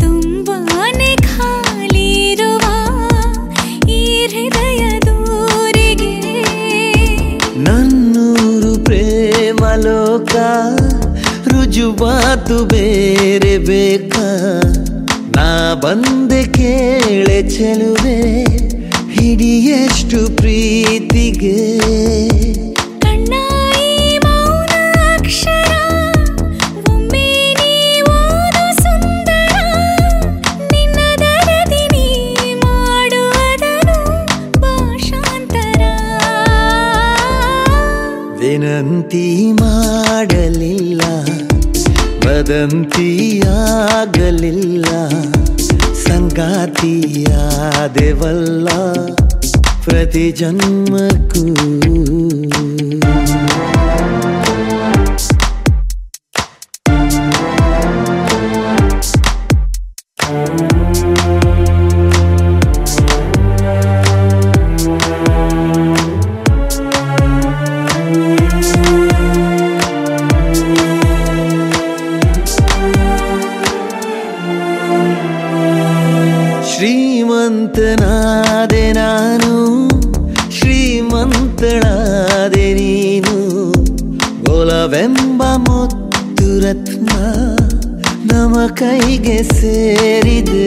ತುಂಬಾನೇ ಖಾಲಿ ಇರುವ ಈ ಹೃದಯ ದೂರಿಗೆ ನನ್ನೂರು ಪ್ರೇಮ ಲೋಕ ರುಜುವಾತು ಬೇರೆ ಬೇಕಾ ನಾ ಬಂದೆ ಕೇಳೆ ಚೆಲುವೆ ಹಿಡಿಯಷ್ಟು ಪ್ರೀತಿಗೆ ಕಣ್ಣಾಯಿ ಮೌನ ಅಕ್ಷರ ಒಮ್ಮೆ ನೀ ಓದು ಸುಂದರ ನಿನ್ನ ದರದಿ ನೀ ಮಾಡುವುದನು ಭಾಷಾಂತರ ವಿನಂತಿ ಮಾಡಲಿಲ್ಲ ವದಂತಿಯಾಗಲಿಲ್ಲ ಸಂಗಾತಿಯಾದೆವಲ್ಲ ಪ್ರತಿ ಜನ್ಮಕ್ಕೂ ಮುತ್ತಳಾದೆ ನೀನು ಒಲವೆಂಬ ಮುತ್ತು ರತ್ನ ನಮ ಕೈಗೆ ಸೇರಿದೆ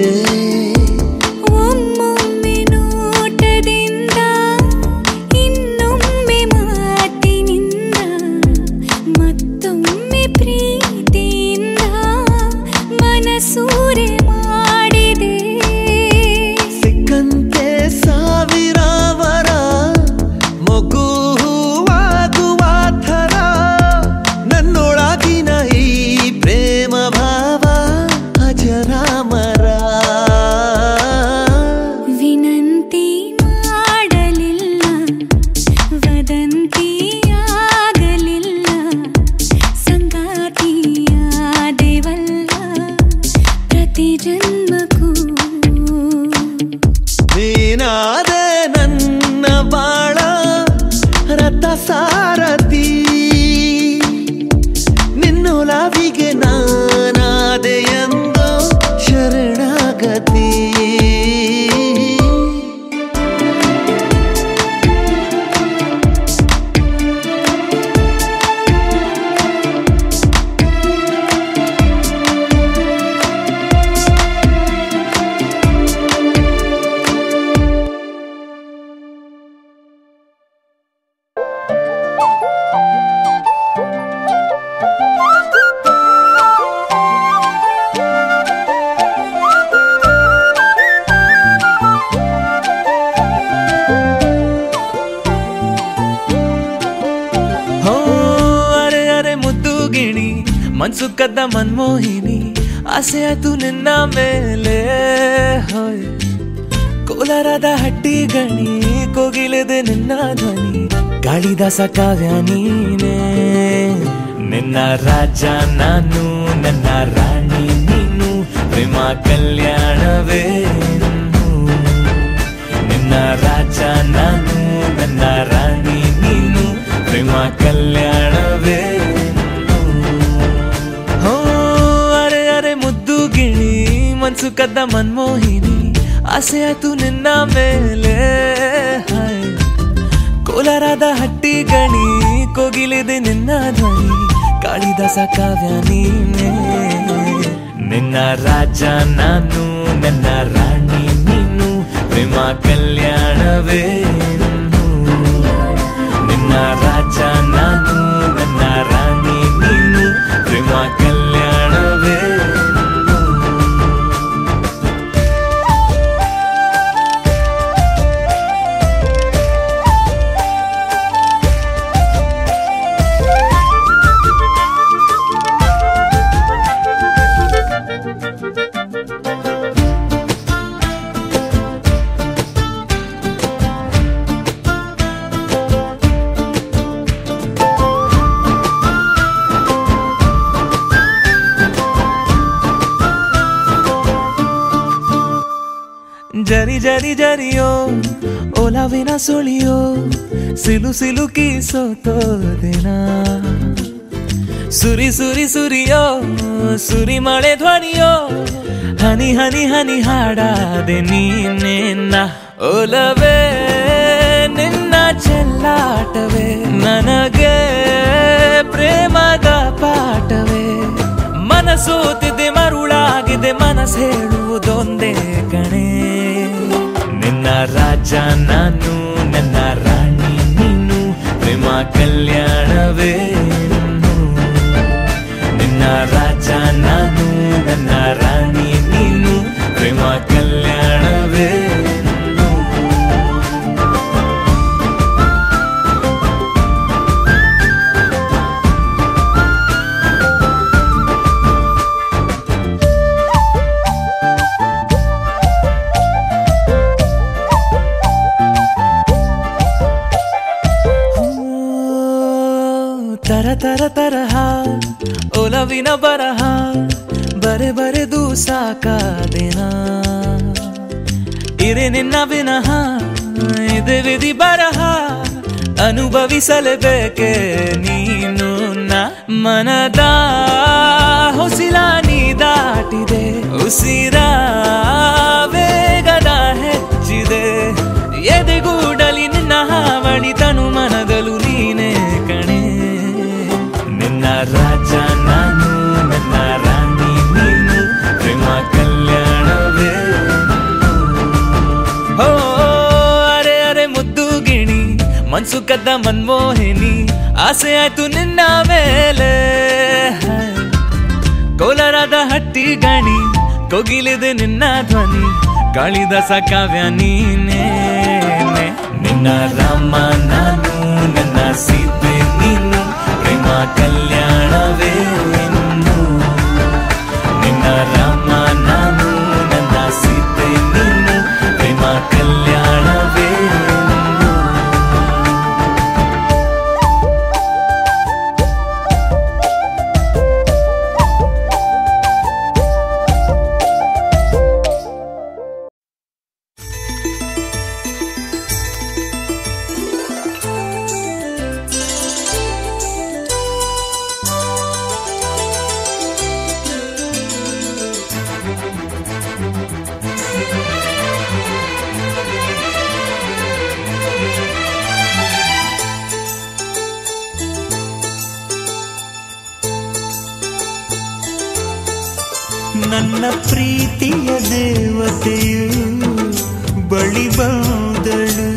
ಒಮ್ಮೊಮ್ಮೆ ನೋಟದಿಂದ ಇನ್ನೊಮ್ಮೆ ಮಾತಿನಿಂದ ಮತ್ತೊಮ್ಮೆ ಪ್ರೀತಿಯಿಂದ ಮನಸೂರೆ ಮಾಡಿದೆ ಸಿಕ್ಕಂತೆ ಸಾವಿರ ವರ ಮಗು ಹೂವಾಗುವ ಥರ ನನ್ನೊಳಗಿನ ಈ ಪ್ರೇಮ ಭಾವ ಅಜರಾಮರ ವಿನಂತಿ ಮಾಡಲಿಲ್ಲ ವದಂತಿಯಾಗಲಿಲ್ಲ ಸಂಗಾತಿಯಾದೆವಲ್ಲ ಪ್ರತಿ ಜನ್ಮಕ್ಕೂ ನೀನಾದೆ ನನ್ನ ಬಾಳ ರಥ ಸಾರಥಿ ನಿನ್ನೊಲವಿಗೆ ನಾನಾದೆ ಎಂದೋ ಶರಣಾಗತಿ ಹೋ ಅರೆ ಅರೆ ಮುದ್ದು ಗಿಣಿ ಮನ್ಸು ಕದ್ದ ಮನ್ಮೋಹಿನಿ ಆಸೆ ಆಯ್ತು ನಿನ್ನ ಮೇಲೆ ಹೋಯ್ ಕೋಲಾರದ ಹಟ್ಟಿ ಗಣಿ ಕೋಗಿಲೆದೆ ನಿನ್ನ ಧ್ವನಿ ಗಾಳಿದಾಸ ಕಾವ್ಯ ನೀನೇ ನಿನ್ನ ರಾಜ ನಾನು ನನ್ನ ರಾಣಿ ನೀನು ಪ್ರೇಮ ಕಲ್ಯಾಣವೇ ನಿನ್ನ ರಾಜ ನಾನು ನನ್ನ ರಾಣಿ ನೀನು ಪ್ರೇಮ ಕಲ್ಯಾಣವೇ ಹೋ ಅರೆ ಅರೆ ಮುದ್ದು ಗಿಣಿ ಮನ್ಸು ಕದ್ದ ಮನ್ಮೋಹಿನಿ ಆಸೆ ಆಯ್ತು ನಿನ್ನ ಮೇಲೆ ಹಾಯ್ ಕೋಲಾರದ ಹಟ್ಟಿ ಗಣಿ ಕೋಗಿಲಿದೆ ನಿನ್ನ ಧ್ವನಿ ಕಾಳಿದಾಸ ಕಾವ್ಯ ನೀನೇ ನಿನ್ನ ರಾಜ ನಾನು ನನ್ನ ರಾಣಿ ನೀನು ಪ್ರೇಮ ಕಲ್ಯಾಣವೇ ನಿನ್ನ ರಾಜ ನಾನು ನನ್ನ ರಾಣಿ ನೀನು ಪ್ರೇಮ ಕಲ್ಯಾಣವೇ ಜರಿ ಜರಿ ಜರಿಯೋ ಒಲವಿನ ಸುಳಿಯೋ ಸಿಲು ಸಿಲುಕಿ ಸೋತೋದೆನ ಸುರಿ ಸುರಿ ಸುರಿಯೋ ಸುರಿ ಮಳೆ ಧ್ವನಿಯೋ ಹನಿ ಹನಿ ಹನಿ ಹಾಡಾದೆ ನೀನೆನ್ನ ಒಲವೇ ನಿನ್ನ ಚೆಲ್ಲಾಟವೇ ನನಗೆ ಪ್ರೇಮದ ಪಾಠವೇ ಮನಸೋತಿದೆ ಮರುಳಾಗಿದೆ ಮನಸ್ಸು ಹೇಳುವುದೊಂದೇ ಕಣೆ ನಿನ್ನ ರಾಜ ನಾನು ನನ್ನ ರಾಣಿ ನೀನು ಪ್ರೇಮ ಕಲ್ಯಾಣವೇ ನಿನ್ನ ರಾಜ ನಾನು ನನ್ನ ರಾಣಿ ನೀನು ಪ್ರೇಮ ಕಲ್ಯಾಣವೇ ತರ ತರ ತರಹ ಒಲವಿನ ಬರಹ ಬರೆ ಬರೆದು ಸಾಕಾದೆನ ಇರೆ ನಿನ್ನ ವಿನಃ ಇದೆ ವಿಧಿ ಬರಹ ಅನುಭವಿಸಲೇಬೇಕೆ ನೀನು ಮನದ ಹೊಸಿಲ ನೀ ದಾಟಿದೆ ಉಸಿರ ವೇಗದ ಹೆಚ್ಚಿದೆ ಎದೆಗೂಡಲಿ ನಿನ್ನ ಹಾವಳಿ ತನು ಮನದಲು ನೀನೇ ಕಣೆ. ನಿನ್ನ ರಾಜ ನಾನು, ನನ್ನ ರಾಣಿ ನೀನು, ಪ್ರೇಮ ಕಲ್ಯಾಣವೇ. ಹೋ ಅರೆ ಅರೆ ಮುದ್ದು ಗಿಣಿ, ಮನ್ಸು ಕದ್ದ ಮನ್ಮೋಹಿನಿ, ಆಸೆ ಆಯ್ತು ನಿನ್ನ ಮೇಲೆ. ಕೋಲಾರದ ಹಟ್ಟಿ ಗಣಿ, ಕೋಗಿಲಿದೆ ನಿನ್ನ ಧ್ವನಿ, ಕಾಳಿದಾಸ ಕಾವ್ಯ ನೀನೇ. ನಿನ್ನ ರಾಮ ನಾನು, ನನ್ನ ಸೀತೆ ನೀನು, ಪ್ರೇಮ ಕಲ್ಯಾಣವೇ ಇನ್ನು. ನಿನ್ನ ರಾಮ ನಾನು, ನನ್ನ ಸೀತೆ ನೀನು, ಪ್ರೇಮ ಕಲ್ಯಾಣವೇ ಇನ್ನು. ನನ್ನ ಪ್ರೀತಿಯ ದೇವತೆಯು ಬಳಿ ಬಂದಳು,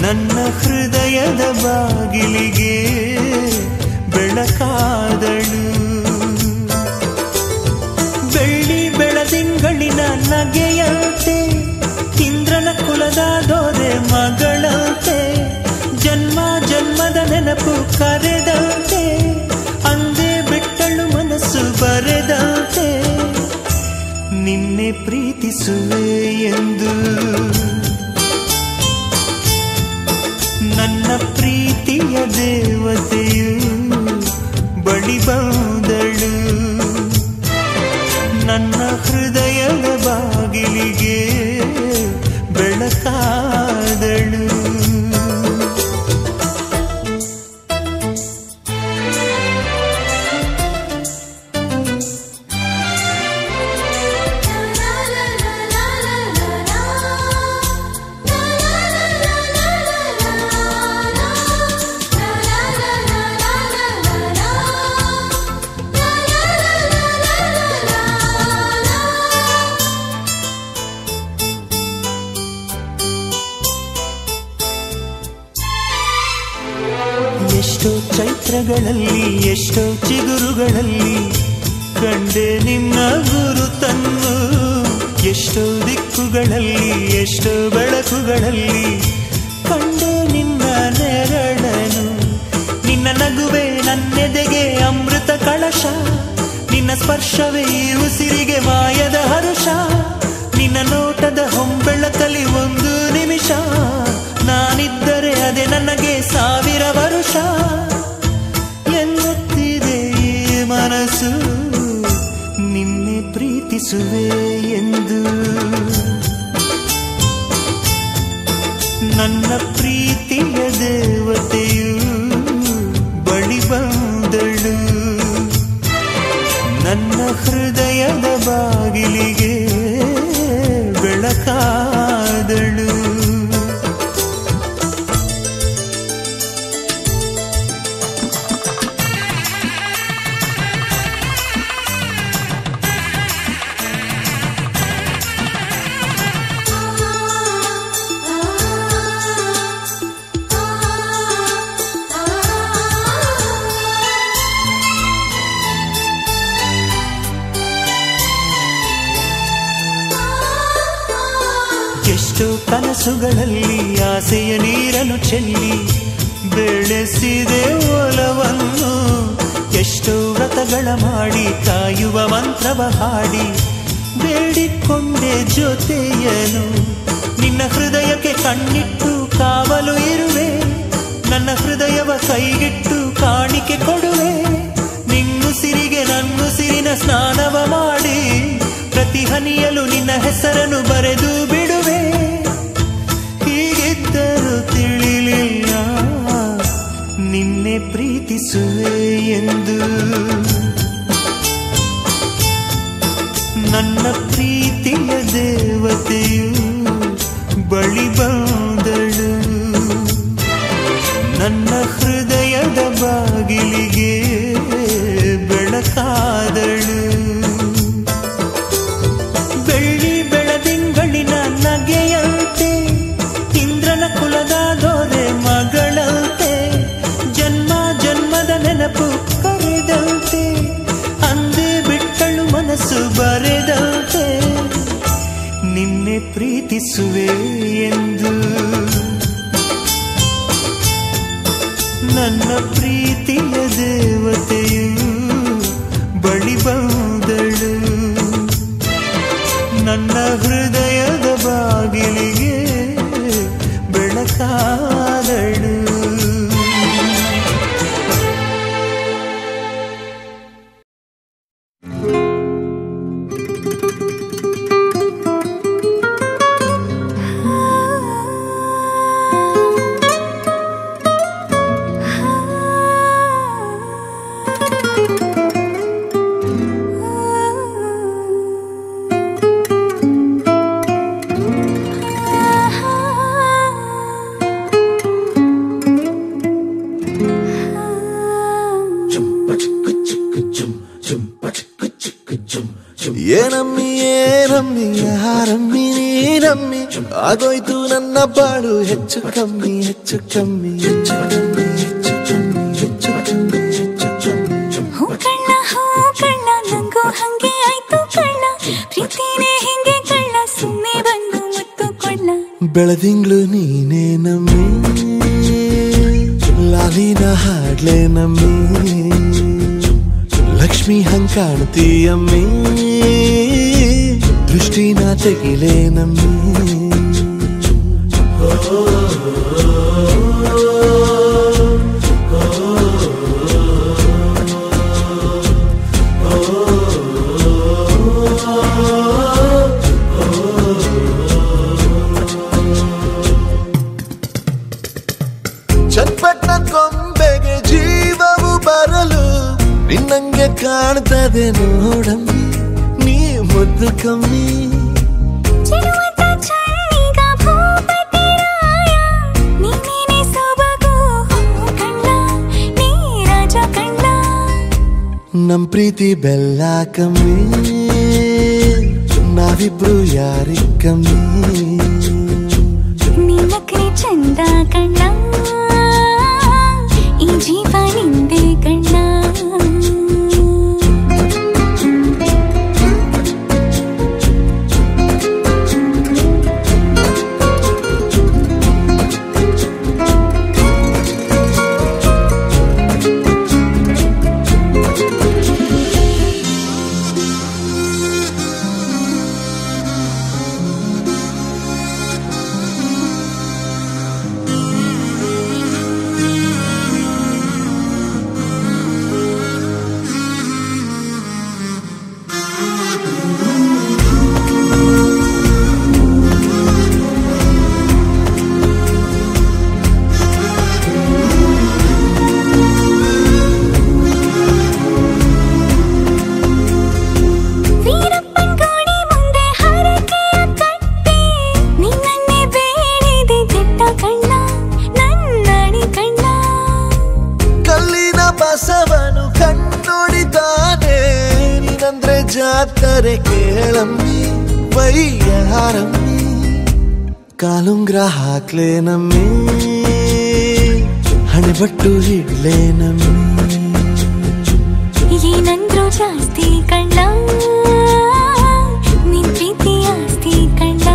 ನನ್ನ ಹೃದಯದ ಬಾಗಿಲಿಗೆ ಬೆಳಕಾದಳು. ಬೆಳ್ಳಿ ಬೆಳದಿಂಗಳಿನ ನಗೆಯಂತೆ, ಇಂದ್ರನ ಕುಲದ ದೊರೆ ಮಗಳಂತೆ, ಜನ್ಮ ಜನ್ಮದ ನೆನಪು ಕರೆದಂತೆ, ಅಂದೇ ಬಿಟ್ಟಳು ಮನಸ್ಸು ಬರೆದಂತೆ. ನಿನ್ನೆ ಪ್ರೀತಿಸುವೆ ಎಂದು ನನ್ನ ಪ್ರೀತಿಯ ದೇವತೆಯು ಬಳಿ ಬಂದಳು, ನನ್ನ ಹೃದಯದ ಬಾಗಿಲಿಗೆ ಬೆಳಕಾದಳು. ಎಷ್ಟೋ ಚೈತ್ರಗಳಲ್ಲಿ, ಎಷ್ಟೋ ಚಿಗುರುಗಳಲ್ಲಿ ಕಂಡೆ ನಿನ್ನ ಗುರುತನ್ನು, ಎಷ್ಟೋ ದಿಕ್ಕುಗಳಲ್ಲಿ, ಎಷ್ಟೋ ಬೆಳಕುಗಳಲ್ಲಿ ಕಂಡೆ ನಿನ್ನ ನೆರಳನು. ನಿನ್ನ ನಗುವೆ ನನ್ನೆದೆಗೆ ಅಮೃತ ಕಳಶ, ನಿನ್ನ ಸ್ಪರ್ಶವೇ ಈ ಉಸಿರಿಗೆ ಮಾಯದ ಹರುಷ. ನಿನ್ನ ನೋಟದ ಹೊಂಬೆಳಕಲಿ ಒಂದು ನಿಮಿಷ, ನಾನಿದ್ದರೆ ಅದೇ ನನಗೆ 1000 ವರುಷ. ಎನ್ನುತ್ತಿದೆ ಈ ಮನಸ್ಸು ನಿನ್ನೆ ಪ್ರೀತಿಸುವೆ ಎಂದು. ನನ್ನ ಪ್ರೀತಿಯ ದೇವತೆಯು ಬಳಿ ಬಂದಳು, ನನ್ನ ಹೃದಯದ ಬಾಗಿಲಿಗೆ ಬೆಳಕಾದಳು. ಎಷ್ಟೋ ಕನಸುಗಳಲ್ಲಿ ಆಸೆಯ ನೀರನ್ನು ಚೆಲ್ಲಿ ಬೆಳೆಸಿದೆ ಒಲವನ್ನು, ಎಷ್ಟೋ ವ್ರತಗಳ ಮಾಡಿ ಕಾಯುವ ಮಂತ್ರವ ಹಾಡಿ ಬೇಡಿಕೊಂಡೆ ಜೊತೆಯನು. ನಿನ್ನ ಹೃದಯಕ್ಕೆ ಕಣ್ಣಿಟ್ಟು ಕಾವಲು ಇರುವೆ, ನನ್ನ ಹೃದಯವ ಕೈಗಿಟ್ಟು ಕಾಣಿಕೆ ಕೊಡುವೆ. ನಿನ್ನುಸಿರಿಗೆ ನನ್ನುಸಿರಿನ ಸ್ನಾನವ ಮಾಡಿ ಪ್ರತಿ ಹನಿಯಲು ನಿನ್ನ ಹೆಸರನ್ನು ಬರೆದು ಬಿಡುವೆ. ಹೀಗಿದ್ದರೂ ತಿಳಿಲಿಲ್ಲ ನಿನ್ನೆ ಪ್ರೀತಿಸುವೆ ಎಂದು. ನನ್ನ ಪ್ರೀತಿಯ ದೇವತೆಯು ಬಳಿ ಬಂದ ನನ್ನ ಹೃದಯದ ಬಾಗಿಲಿಗೆ ಬೆಳಕಾದಳು. ಬೆಳ್ಳಿ ಬೆಳದಿಂಗಳಿನ ನಗೆಯಂತೆ, ಇಂದ್ರನ ಕುಲದ ದೊರೆ ಮಗಳಂತೆ, ಜನ್ಮ ಜನ್ಮದ ನೆನಪು ಕರೆದಂತೆ, ಅಂದೇ ಬಿಟ್ಟಳು ಮನಸ್ಸು ಬರೆದಂತೆ, ನಿನ್ನೆ ಪ್ರೀತಿಸುವೆ ಎಂದು ನನ್ನ ಪ್ರೀತಿಯ ದೇವತೆಯು ಬಳಿ ಬಂದಳು. ನನ್ನ ಹೃದಯದ ಬಾಗಿಲಿಗೆ ಬೆಳಕಾದಳು. ಏನಮ್ಮಿ ಏನಮ್ಮಿ ಯಾರಮ್ಮಿ ನೀನಮ್ಮಿ, ಆಗೋಯ್ತು ನನ್ನ ಬಾಳು ಹೆಚ್ಚು ಕಮ್ಮಿ ಹೆಚ್ಚು ಕಮ್ಮಿ ಹೆಚ್ಚು ಕಮ್ಮಿ ಹೆಚ್ಚು ಕಮ್ಮಿ ಹೆಚ್ಚು ಕಮ್ಮಿ ಹೆಚ್ಚು ಕಮ್ಮಿ. ಹೂ ಕಳ್ಳ ನಂಗೂ ಹಂಗೆ ಆಯ್ತು ಕಳ್ಳ, ಪ್ರೀತಿನೇ ಹಿಂಗೆ ಕಳ್ಳ, ಸುಮ್ಮನೆ ಬಂದು ಮುತ್ತು ಕೊಳ್ಳ. ಬೆಳದಿಂಗ್ಳು ನೀನೇ ನಮ್ಮಿ, ಲಾಲಿನ ಹಾಡ್ಲೆ ನಮ್ಮಿ, ಲಕ್ಷ್ಮಿ ಹಂಗ್ ಕಾಣ್ತೀಯಮ್ಮಿ, ದೃಷ್ಟಿನ ತೆಗಿಲೇ ನಮ್ಮಿ. ಚಟ್ಪಟ್ನ ಕೊಂಬೆಗೆ ಜೀವವು ಬರಲು ನಿನ್ನಂಗೆ ಕಾಣ್ತದೆ ನೋಡಮ್ಮಿ, ನೀ ಮುದ್ದು ಕಮ್ಮಿ. ನಮ್ ಪ್ರೀತಿ ಬೆಲ್ಲ ಕಮ್ಮಿ, ನಾವಿಬ್ರು ಯಾರಿಗ್ ಕಮ್ಮಿ. ನೀಲಕ್ರೆ ಚಂದ ಕಣ್ಣ, ಈ ಜೀವ ನಿಂದೆ ಕಣ್ಣ. ಬಸವನು ಕಣ್ಣೊಡಿತಾನೆ, ನೀನಂದ್ರೆ ಜಾತ್ರೆ ಕೇಳಮ್ಮಿ, ವೈಯಾರಮ್ಮಿ, ಕಾಲುಂಗ್ರ ಹಾಕ್ಲೇ ನಮ್ಮಿ, ಹಣೆಬಟ್ಟು ಹಿಡ್ಲೇ ನಮ್ಮಿ. ಏನಂದ್ರು ಜಾಸ್ತಿ ಕಣ್ಣ, ನಿನ್ ಪ್ರೀತಿ ಆಸ್ತಿ ಕಣ್ಣ.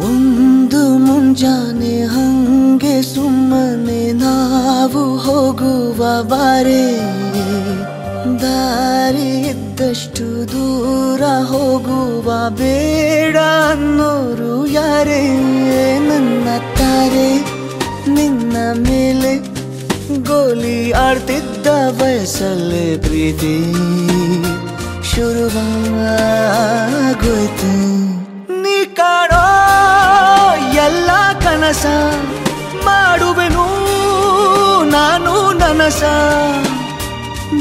ಒಂದು ಮುಂಜಾನೆ ಹಂಗೆ ಸುಮ್ಮನೆ ನಾವು ಹೋಗುವ ಬಾರೆ, ದಾರಿ ಇದ್ದಷ್ಟು ದೂರ ಹೋಗುವ ಬೇಡ ಅನ್ನೋರು ಯಾರೇ ನನ್ನ ತಾರೆ ನಿನ್ನ ಮೇಲೆ ಗೋಲಿ ಆಡ್ತಿದ್ದ ವಯಸ್ಸಲ್ಲೇ ಪ್ರೀತಿ ಶುರುವಾಗೋಯ್ತು ನೀ ಕಾಣೋ ಎಲ್ಲ ಕನಸ ಮಾಡುವೆನು ನಾನು ನನಸ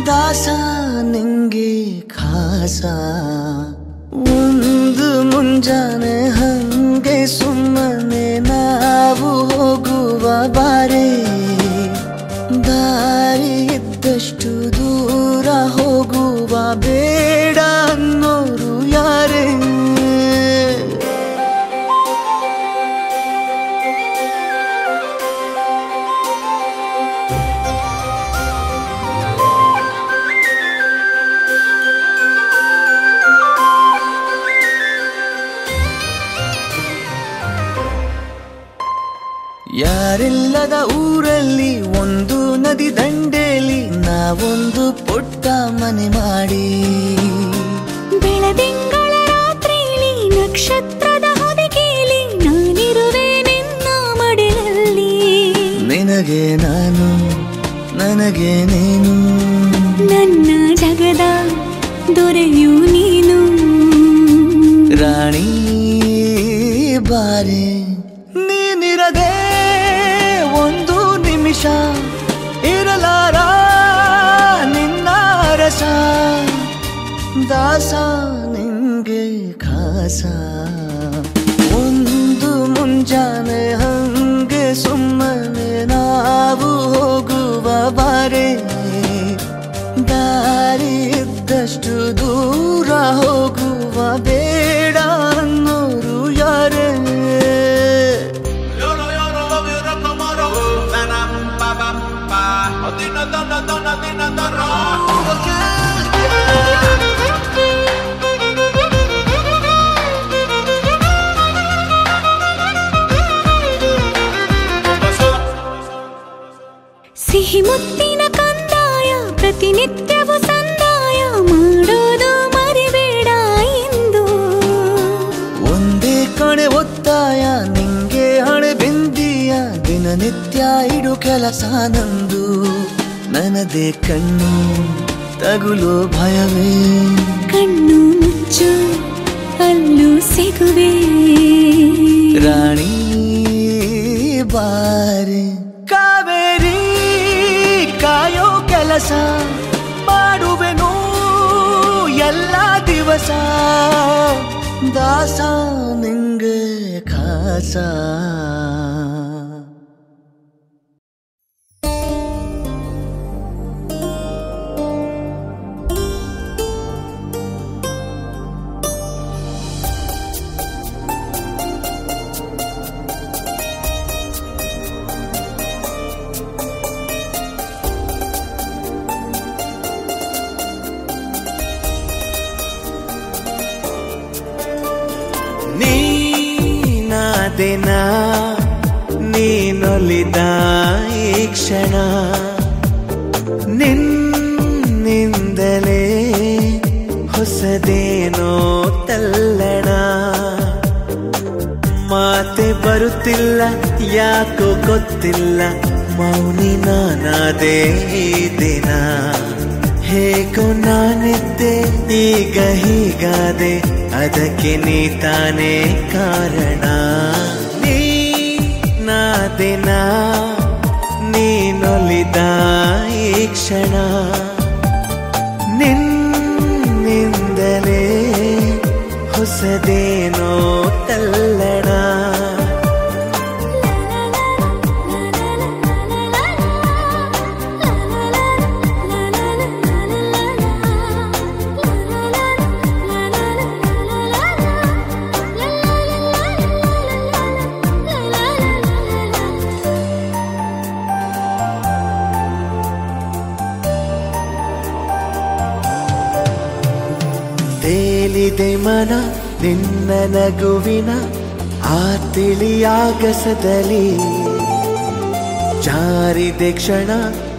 ದಾಸ ನಿಂಗೆ ಖಾಸ ಒಂದು ಮುಂಜಾನೆ ಹಂಗೆ ಸುಮ್ಮನೆ ನಾವು ಹೋಗುವ ಬಾರೆ ದಾರಿ ಇದ್ದಷ್ಟು ದೂರ ಹೋಗುವ ಬೇಡ ಅನ್ನೋರು ಯಾರೇ ಯಾರಿಲ್ಲದ ಊರಲ್ಲಿ ಒಂದು ನದಿ ದಂಡೆಯಲ್ಲಿ ನಾವೊಂದು ಪುಟ್ಟ ಮನೆ ಮಾಡಿ ಬೆಳದಿಂಗಳ ರಾತ್ರಿಲಿ ನಕ್ಷತ್ರದ ಹೊದಿಕೆಯಲ್ಲಿ ನಾನಿರುವೆ ನಿನ್ನ ಮಡಿಲಲ್ಲಿ ನಿನಗೆ ನಾನು ನನಗೆ ನೀನು ನನ್ನ ಜಗದ ದೊರೆಯು ನೀನು ರಾಣಿ ಬಾರೆ ನೀನಿರದೆ ಒಂದು ನಿಮಿಷ ಇರಲಾರ ನಿನ್ನ ರಸ ದಾಸ ನಿಂಗೆ ಖಾಸ ಒಂದು ಮುಂಜಾನೆ ಹಂಗೆ ಸುಮ್ಮನೆ ನಾವು ಹೋಗುವ ಬಾರೆ ದಾರಿ ಇದ್ದಷ್ಟು ದೂರ ಹೋಗುವ ಬೇಡ ಅನ್ನೋರು ಯಾರೇ ಸಿಹಿ ಮುತ್ತಿನ ಕಂದಾಯ ಪ್ರತಿನಿತ್ಯವೂ ಸಂದಾಯ ಮಾಡೋದು ಮರಿಬೇಡ ಎಂದು ಒಂದೇ ಕಣೆ ಒತ್ತಾಯ ನಿಂಗೆ ಹಣೆ ಬಿಂದಿಯ ದಿನನಿತ್ಯ ಇಡು ಕೆಲಸ ನಂದು ನನ್ನದೇ ಕಣ್ಣು ತಗುಲೋ ಭಯವೇ ಕಣ್ಣು ಮುಚ್ಚು ಅಲ್ಲೂ ಸಿಗುವೆ ರಾಣಿ ಬಾರೆ ಕಾವೇರಿ ಕಾಯೋ ಕೆಲಸ ಮಾಡುವೆನು ಎಲ್ಲ ದಿವಸ ದಾಸ ನಿಂಗೆ ಖಾಸ ನೀನಾದೆನ ನೀನೊಲಿದ ಈ ಕ್ಷಣ ನಿನ್ನಿಂದಲೇ ಹೊಸದೇನೋ ತಲ್ಲಣ ಮಾತೆ ಬರುತ್ತಿಲ್ಲ ಯಾಕೋ ಗೊತ್ತಿಲ್ಲ ಮೌನಿ ನಾನಾದೆ ಈ ದಿನ ಹೇಗೋ ನಾನಿದ್ದೆ ಈಗ ಹೀಗಾದೆ ಅದಕ್ಕೆ ನೀ ತಾನೇ ಕಾರಣ ನೀನಾದೆನ ನೀನೊಲಿದ ಈ ಕ್ಷಣ ನಿನ್ನಿಂದಲೇ ಹೊಸದೇನೋ ತಲ್ಲಣ ತೇಲಿದೆ ಮನ ನಿನ್ನ ನಗುವಿನ ಆ ತಿಳಿಯಾಗಸದಲ್ಲಿ ಜಾರಿದೆ ಕ್ಷಣ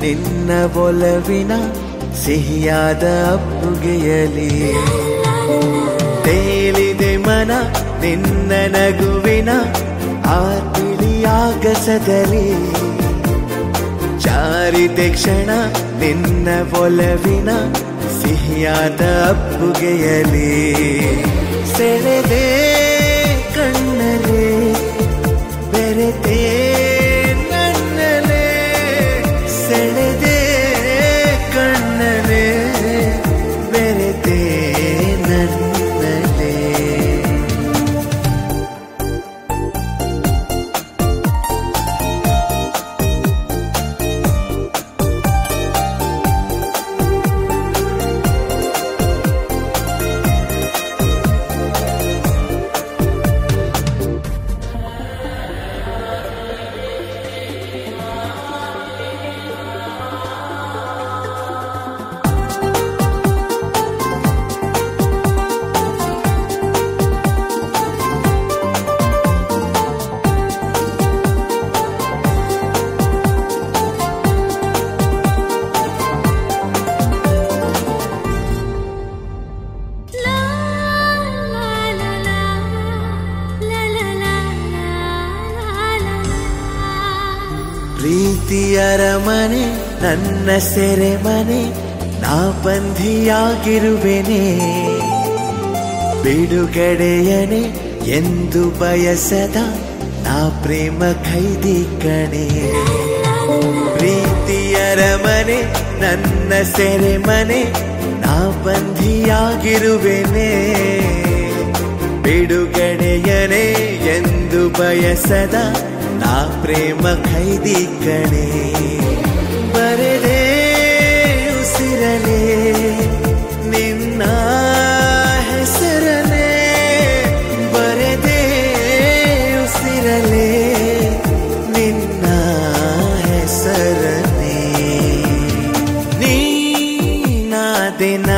ನಿನ್ನ ಒಲವಿನ ಸಿಹಿಯಾದ ಅಪ್ಪುಗೆಯಲಿ ತೇಲಿದೆ ಮನ ನಿನ್ನ ನಗುವಿನ ಆ ತಿಳಿಯಾಗಸದಲ್ಲಿ ಜಾರಿದೆ ಕ್ಷಣ ನಿನ್ನ ಒಲವಿನ ಸಿಹಿಯಾದ ಅಪ್ಪುಗೆಯಲಿ ಸೆಳೆದೆ ಕಣ್ಣಲೆ ಬೆರೆತೆ ನನ್ನಲೆ ಸೆಳೆದೆ ಕಣ್ಣಲೆ ಬೆರೆತೆ ನನ್ನಲೆ ಪ್ರೀತಿಯರ ಮನೆ ನನ್ನ ಸೆರೆಮನೆ ನಾ ಬಂಧಿಯಾಗಿರುವೆನೆ ಬಿಡುಗಡೆಯನೆ ಎಂದು ಬಯಸದ ನಾ ಪ್ರೇಮ ಖೈದಿ ಕಣೆ ಪ್ರೀತಿಯರ ಮನೆ ನನ್ನ ಸೆರೆಮನೆ ನಾ ಬಂಧಿಯಾಗಿರುವೆನೆ ಬಿಡುಗಡೆಯನೆ ಎಂದು ಬಯಸದ ನಾ ಪ್ರೇಮ ಖೈದಿ ಕಣೆ ಬರೆದೆ ಉಸಿರಲೆ ನಿನ್ನ ಹೆಸರನೆ ಬರೆದೆ ಉಸಿರಲೆ ನಿನ್ನ ಹೆಸರನೆ ನೀನಾದೆನ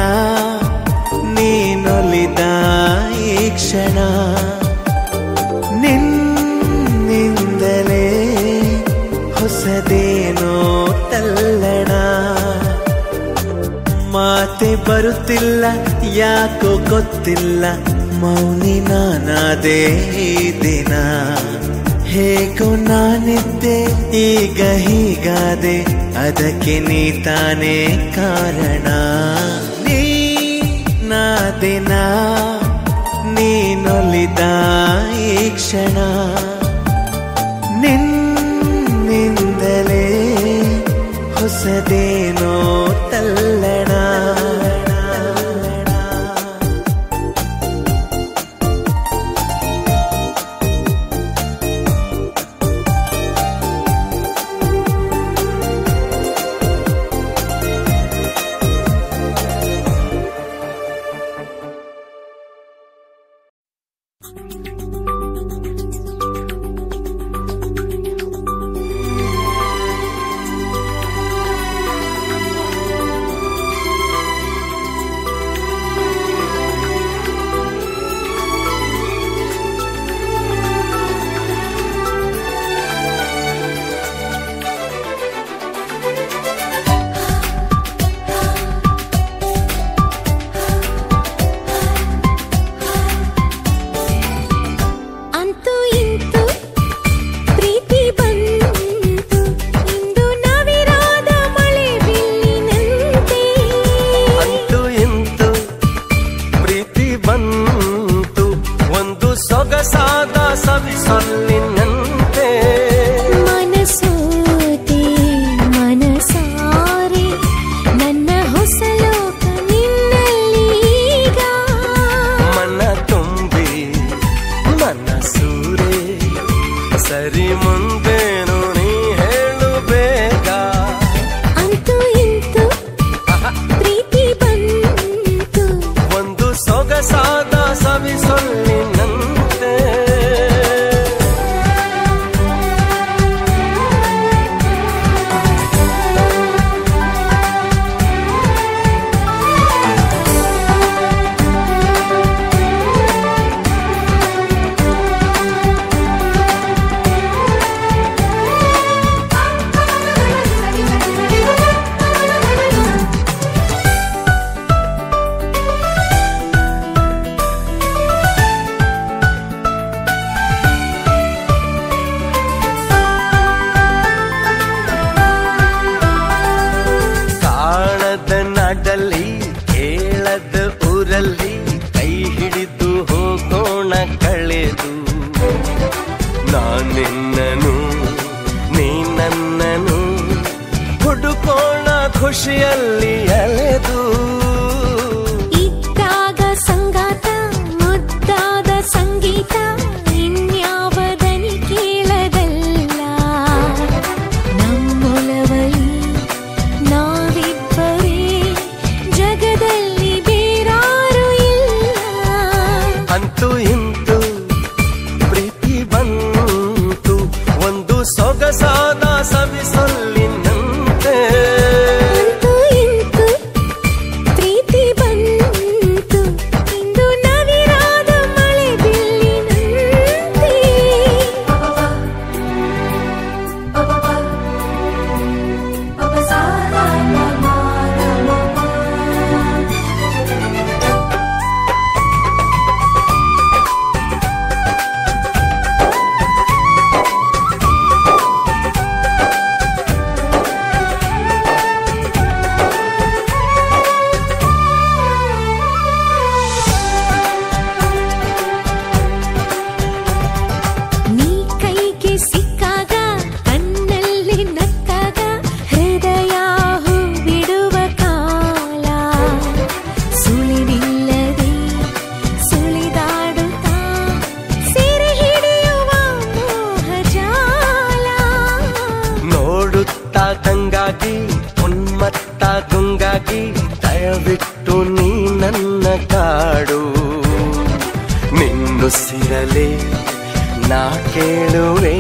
ನೀನೊಲಿದ ಈ ಕ್ಷಣ ನಿನ್ನಿಂದಲೇ ಹೊಸದೇನೋ ತಲ್ಲಣ ಮಾತೆ ಬರುತ್ತಿಲ್ಲ ಯಾಕೋ ಗೊತ್ತಿಲ್ಲ ಮೌನಿ ನಾನಾದೆ ಈ ದಿನ ಹೇಗೋ ನಾನಿದ್ದೆ ಈಗ ಹೀಗಾದೆ ಅದಕ್ಕೆ ನೀ ತಾನೇ ಕಾರಣ ನೀನಾದೆನ ನೀನೊಲಿದ ಈ ಕ್ಷಣ ನಿನ್ನಿಂದಲೇ ಹೊಸದೇನೋ ತಲ್ಲಣ ಖುಷಿಯಲ್ಲಿ ಅಲೆದು ಇದ್ದಾಗ ಸಂಗಾತ ಮುದ್ದಾದ ಸಂಗೀತ ಇನ್ಯಾವದನಿ ಕೇಳದಲ್ಲ ನಮ್ಮೊಲವಲಿ ನಾವಿಬ್ಬರೇ ಜಗದಲ್ಲಿ ಬೇರಾರು ಇಲ್ಲ ಅಂತೂ ಇಂತು ಪ್ರೀತಿ ಬಂತು ಒಂದು ಸೊಗಸಾದ ಸವಿಸೊಲ್ಲಿನಂತೆ ಅಂತೂ ಇಂತು ಪ್ರೀತಿ ಬಂತು ಇಂದು ನವಿರಾದ ಮಳೆ ಬಿಲ್ಲಿನಂತೆ ನೀ ಕೈಗೆ ಸಿಕ್ಕಾಗ ಕಣ್ಣಲ್ಲಿ ನಕ್ಕಾಗ ಹೃದಯ ಹೂ ಬಿಡುವ ಕಾಲ ಸುಳಿವಿಲ್ಲದೆ ಸುಳಿದಾಡುತ್ತಾ ಸೆರೆ ಹಿಡಿಯುವ ಮೋಹಜಾಲ ನೋಡುತ್ತಾ ಕಂಗಾಗಿ ಉನ್ಮತ್ತ ಗುಂಗಾಗಿ ದಯವಿಟ್ಟು ನೀ ನನ್ನ ಕಾಡು ನಿನ್ನುಸಿರಲೆ ನಾ ಕೇಳುವೆ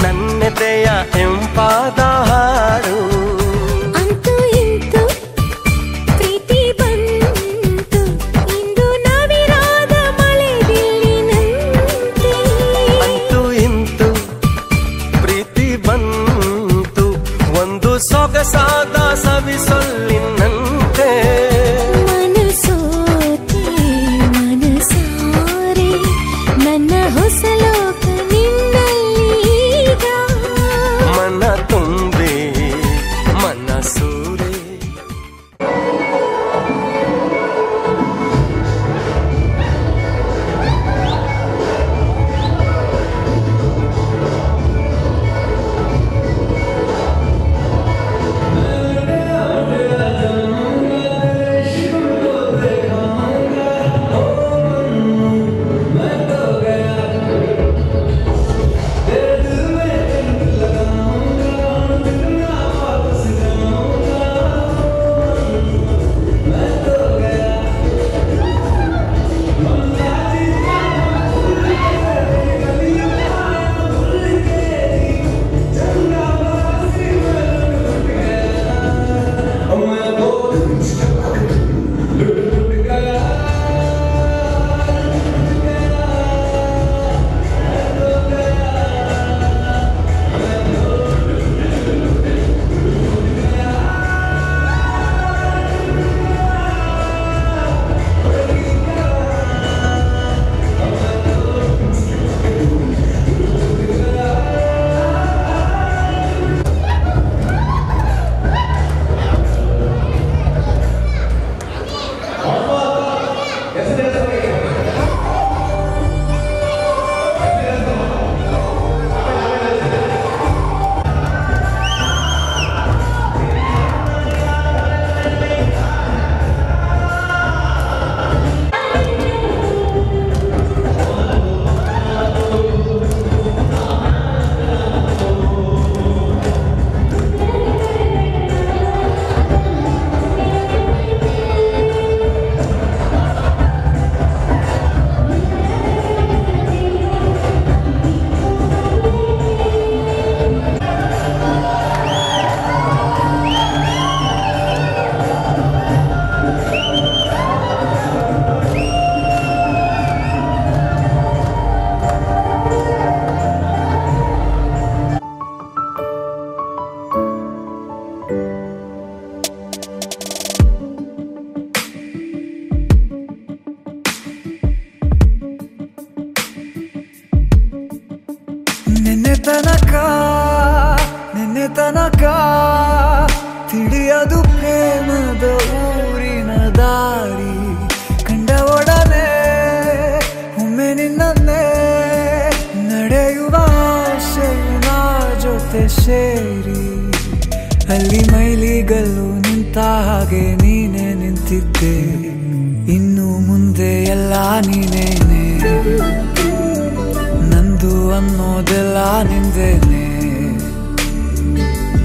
ನನ್ನೆದೆಯ ಎಂಪಾದ ಹಾಡು ಅಂತೂ ಇಂತು ಪ್ರೀತಿ ಬಂತು ಇಂದು ನವಿರಾದ ಮಳೆ ಬಿಲ್ಲಿನಂತೆ ಅಂತೂ ಇಂತು ಪ್ರೀತಿ ಬಂತು ಒಂದು ಸೊಗಸಾದ ಸವಿಸೊಲ್ಲಿನಂತೆ ಮನಸೋತೆ ಮನಸಾರೆ ನನ್ನ ಹೊಸ ಲೋಕ ನಿನ್ನಲ್ಲೀಗ ಮನ ತುಂಬಿ ಮನಸೂರೆ ನಿನ್ನೆ ತನಕ ತಿಳಿಯದು ಪ್ರೇಮದ ಊರಿನ ದಾರಿ ಕಂಡ ಒಡನೆ ಒಮ್ಮೆ ನಿನ್ನೇ ನಡೆಯುವ ಆಸೆಯು ನಾ ಜೊತೆ ಸೇರಿ ಅಲ್ಲಿ ಮೈಲಿಗಲ್ಲು ಹಾಗೆ ನೀನೇ ನಿಂತಿದ್ದೆ, ಇನ್ನು ಮುಂದೆ ಎಲ್ಲ ನೀನೇನೆ, ನಂದು ಅನ್ನೋದೆಲ್ಲ ನಿಂದೇನೆ.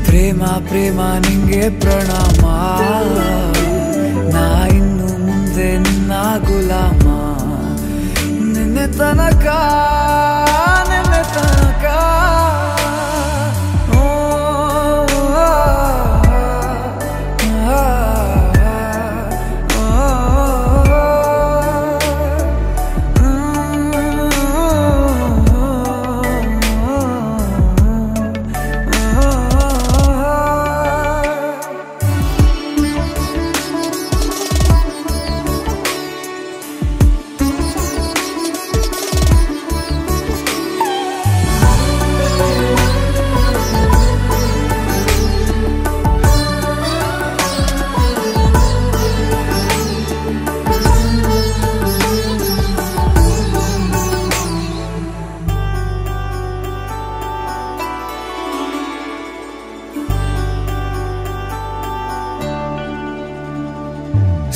ಪ್ರೇಮ ಪ್ರೇಮ ನಿಂಗೆ ಪ್ರಣಾಮ, ನಾ ಇನ್ನು ಮುಂದೆ ನಿನ್ನ ಗುಲಾಮ. ನಿನ್ನೆ ತನಕ ನಿನ್ನೆ ತನಕ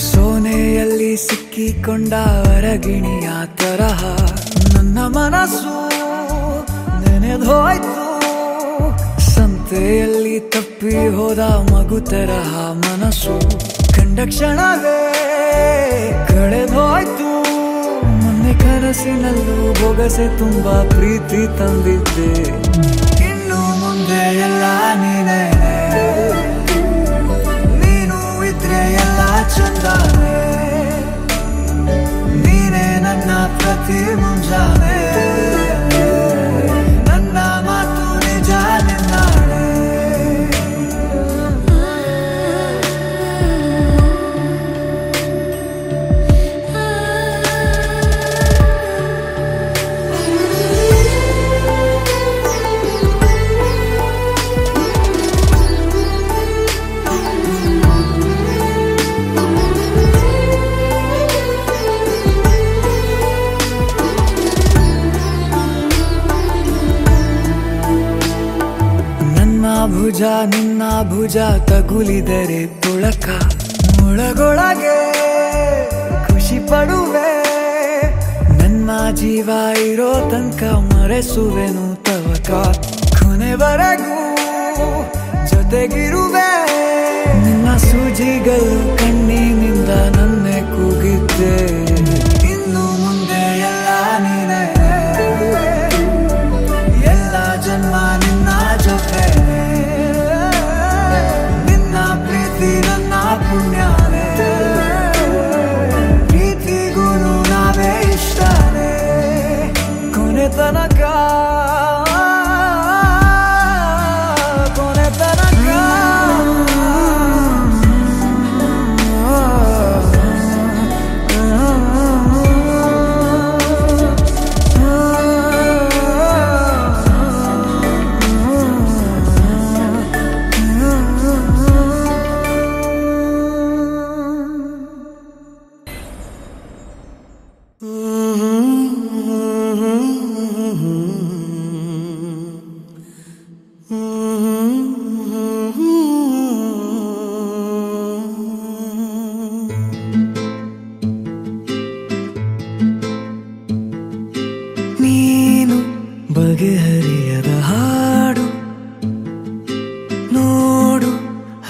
ಸೋನೆಯಲ್ಲಿ ಸಿಕ್ಕಿಕೊಂಡ ಹೊರಗಿಣಿಯ ತರಹ ನನ್ನ ಮನಸ್ಸು ನೆನೆದೋಯ್ತು. ಸಂತೆಯಲ್ಲಿ ತಪ್ಪಿ ಹೋದ ಮಗು ತರಹ ಮನಸ್ಸು ಕಂಡ ಕ್ಷಣವೇ ಕಳೆದೋಯ್ತು. ಮೊನ್ನೆ ಕನಸಿನಲ್ಲೂ ಬೊಗಸೆ ತುಂಬಾ ಪ್ರೀತಿ ತಂದಿದ್ದೆ, ಇನ್ನು ಮುಂದೆ ಎಲ್ಲ ನೀನೇ, ಎಲ್ಲ ಚಂದಾನೆ, ನೀನೇ ನನ್ನ ಪ್ರತಿ ಮುಂಜಾನೆ, ನನ್ನ ಮಾತು ನಿಜ ನಿನ್ನಾಳೆ. ಭುಜ ನಿನ್ನ ಭುಜ ತಗುಲಿದರೆ ತುಳಕ, ಒಳಗೊಳಗೆ ಖುಷಿ ಪಡುವೆ. ನನ್ನ ಜೀವ ಇರೋ ತನಕ ಮರೆಸುವೆನು ತವಕ, ಕೊನೆವರೆಗೂ ಜೊತೆಗಿರುವೆ. ನಿನ್ನ ಸೂಜಿಗಳು ಕಣ್ಣಿನಿಂದ ನನ್ನೆ ಕೂಗಿದ್ದೆ, ಇನ್ನು ಮುಂದೆ ಎಲ್ಲ ನೀನೇ, ಎಲ್ಲ ಜನ್ಮ ನಿನ್ನ ಜೊತೆ. ನನ್ನ ಪುಣ್ಯನೇ, ಪ್ರೀತಿಗೂನು ನಾವೇ ಇಷ್ಟನೇ, ಕೊನೆ ತನಕ ಕೊನೆ ತನಕ. ನೀನು ಬಗೆಹರಿಯದ ಹಾಡು ನೋಡು,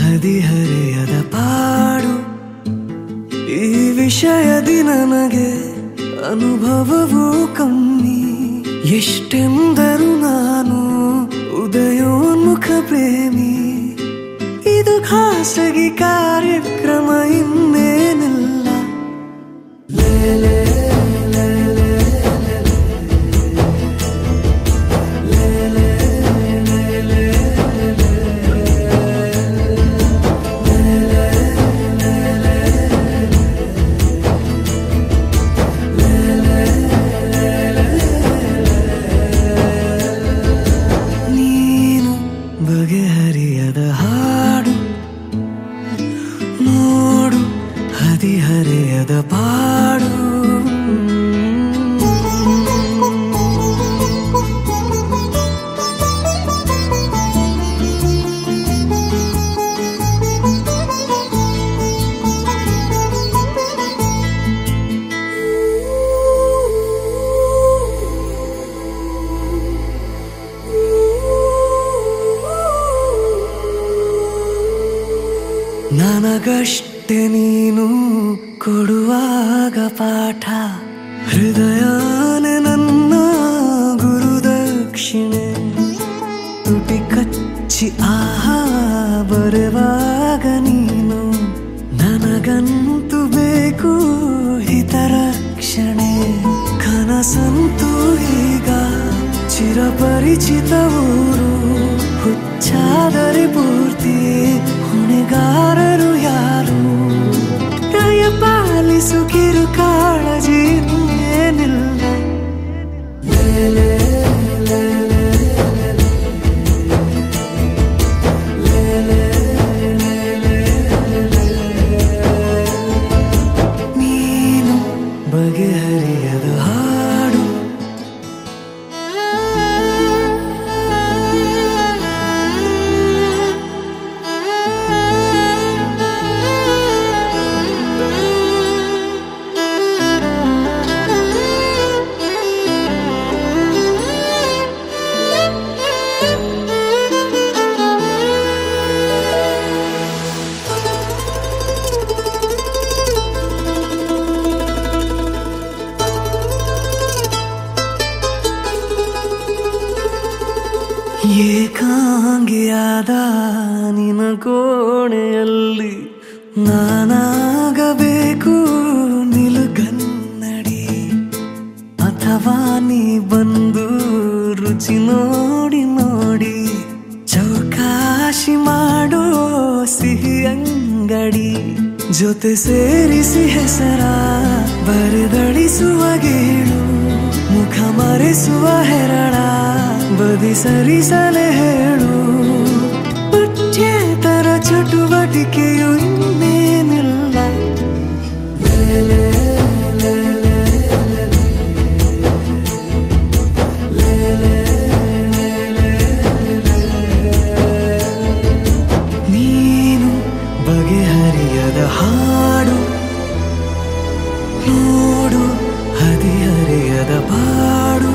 ಹದಿಹರೆಯದ ಪಾಡು. ಈ ವಿಷಯದಿ ನನಗೆ ಅನುಭವವೂ ಕಮ್ಮಿ, ಎಷ್ಟೆಂದರೂ ನಾನು ಉದಯೋನ್ಮುಖ ಪ್ರೇಮಿ. ಇದು ಖಾಸಗಿ ಕಾರ್ಯಕ್ರಮ ಇನ್ನೇನಿಲ್ಲ. ನೀನು ಬಗೆಹರಿಯದ ಹಾಡು ನೋಡು, ಹದಿಹರೆಯದ ಪಾಡು. ಕೊಡುವಾಗ ಪಾಠ ಹೃದಯನೇ ನನ್ನ ಗುರುದಕ್ಷಿಣೆ ತುಟಿ ಕಚ್ಚಿ ಆಹಾ ಬರುವಾಗ ನೀನು ನನಗಂತೂ ಬೇಕು ಹಿತರಕ್ಷಣೆ ಕನಸಂತೂ ಈಗ ಚಿರಪರಿಚಿತ ಊರು ಹುಚ್ಚಾದರೆ ಪೂರ್ತಿ ಹೊಣೆಗಾರರು ಯಾರು ದಯ ಪಾಲಿಸು ಕಿರು ಕಾಳಜಿ ಏನಿಲ್ಲ ನೀನು ಬಗೆಹರಿಯದ ಹಾಡು ಏಕಾಂಗಿಯಾದ ನಿನ ಕೋಣೆಯಲ್ಲಿ ನಾನಾಗಬೇಕು ನಿಲುಗನ್ನಡಿ ಅಥವಾ ನೀ ಬಂದು ರುಚಿ ನೋಡಿ ನೋಡಿ ಚೌಕಾಶಿ ಮಾಡೋ ಸಿಹಿ ಅಂಗಡಿ ಜೊತೆ ಸೇರಿಸಿ ಹೆಸರ ಬರೆದಳಿಸುವ ಗೇಳು ಮುಖ ಮರೆಸುವ ಹೆರಳ ಬದಿ ಸರಿಸಲೆ ಹೇಳು ಪಠ್ಯೇತರ ಚಟುವಟಿಕೆಯು ಇನ್ನೇನಿಲ್ಲ ನೀನು ಬಗೆಹರಿಯದ ಹಾಡು ನೋಡು ಹದಿಹರೆಯದ ಬಾಡು